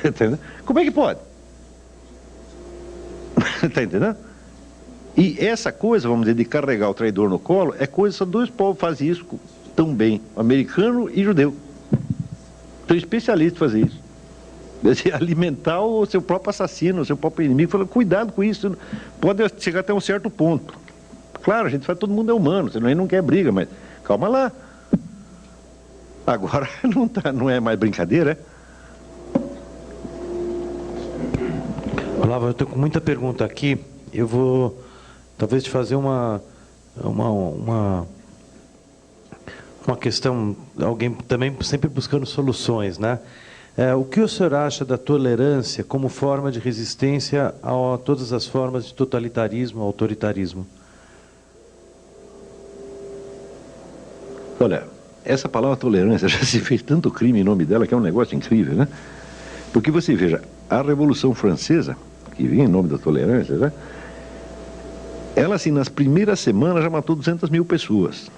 Entendeu? Como é que pode? Está entendendo? E essa coisa, vamos dizer, de carregar o traidor no colo, é coisa, só dois povos fazem isso tão bem, americano e judeu. São especialistas em fazer isso. Alimentar o seu próprio assassino, o seu próprio inimigo, falando, cuidado com isso, pode chegar até um certo ponto. Claro, a gente fala, todo mundo é humano, senão a gente não quer briga, mas calma lá. Agora não é mais brincadeira, é? Olavo, eu estou com muita pergunta aqui. Eu vou talvez te fazer uma questão, alguém também sempre buscando soluções, né? O que o senhor acha da tolerância como forma de resistência a todas as formas de totalitarismo, autoritarismo? Olha, essa palavra tolerância já se fez tanto crime em nome dela que é um negócio incrível, né? Porque você veja, a Revolução Francesa, que vinha em nome da tolerância, né? Ela, assim, nas primeiras semanas já matou 200 mil pessoas.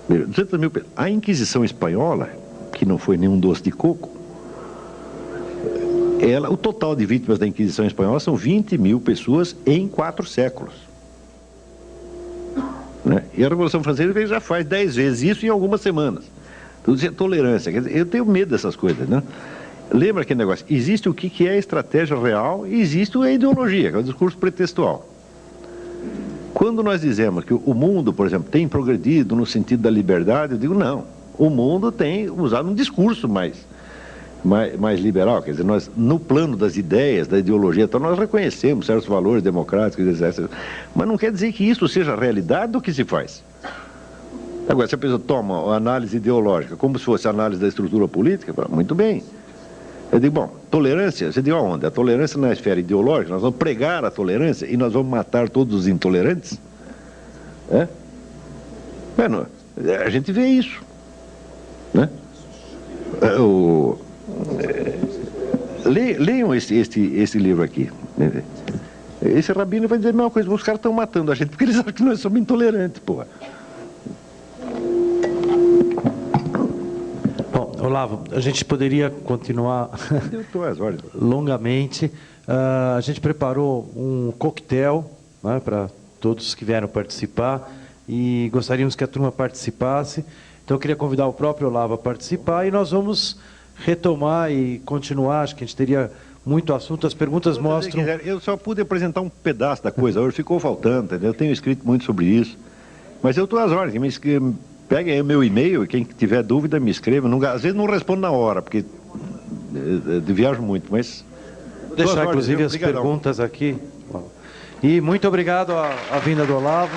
200 mil pessoas. A Inquisição Espanhola, que não foi nenhum doce de coco, o total de vítimas da Inquisição Espanhola são 20 mil pessoas em 4 séculos. Né? E a Revolução Francesa já faz 10 vezes isso em algumas semanas. Tudo isso é tolerância. Quer dizer, eu tenho medo dessas coisas, né? Lembra aquele negócio? Existe o que é a estratégia real e existe a ideologia, que é o discurso pretextual. Quando nós dizemos que o mundo, por exemplo, tem progredido no sentido da liberdade, eu digo não. O mundo tem usado um discurso mais liberal. Quer dizer, nós, no plano das ideias, da ideologia, então nós reconhecemos certos valores democráticos, etc. Mas não quer dizer que isso seja a realidade do que se faz. Agora, se a pessoa toma a análise ideológica como se fosse a análise da estrutura política, muito bem. Eu digo, bom, tolerância, você diz aonde? A tolerância na esfera ideológica, nós vamos pregar a tolerância e nós vamos matar todos os intolerantes? A gente vê isso. Né? Leiam esse livro aqui. Esse rabino vai dizer a mesma coisa, os caras estão matando a gente porque eles acham que nós somos intolerantes, porra. Olavo, a gente poderia continuar longamente. A gente preparou um coquetel, né, para todos que vieram participar e gostaríamos que a turma participasse. Então eu queria convidar o próprio Olavo a participar e nós vamos retomar e continuar. Acho que a gente teria muito assunto. As perguntas mostram... Eu só pude apresentar um pedaço da coisa, hoje ficou faltando, entendeu? Eu tenho escrito muito sobre isso. Mas eu estou às ordens, peguem aí o meu e-mail e quem tiver dúvida me escreva. Às vezes não respondo na hora, porque viajo muito, mas deixar, inclusive, as perguntas aqui. E muito obrigado à vinda do Olavo.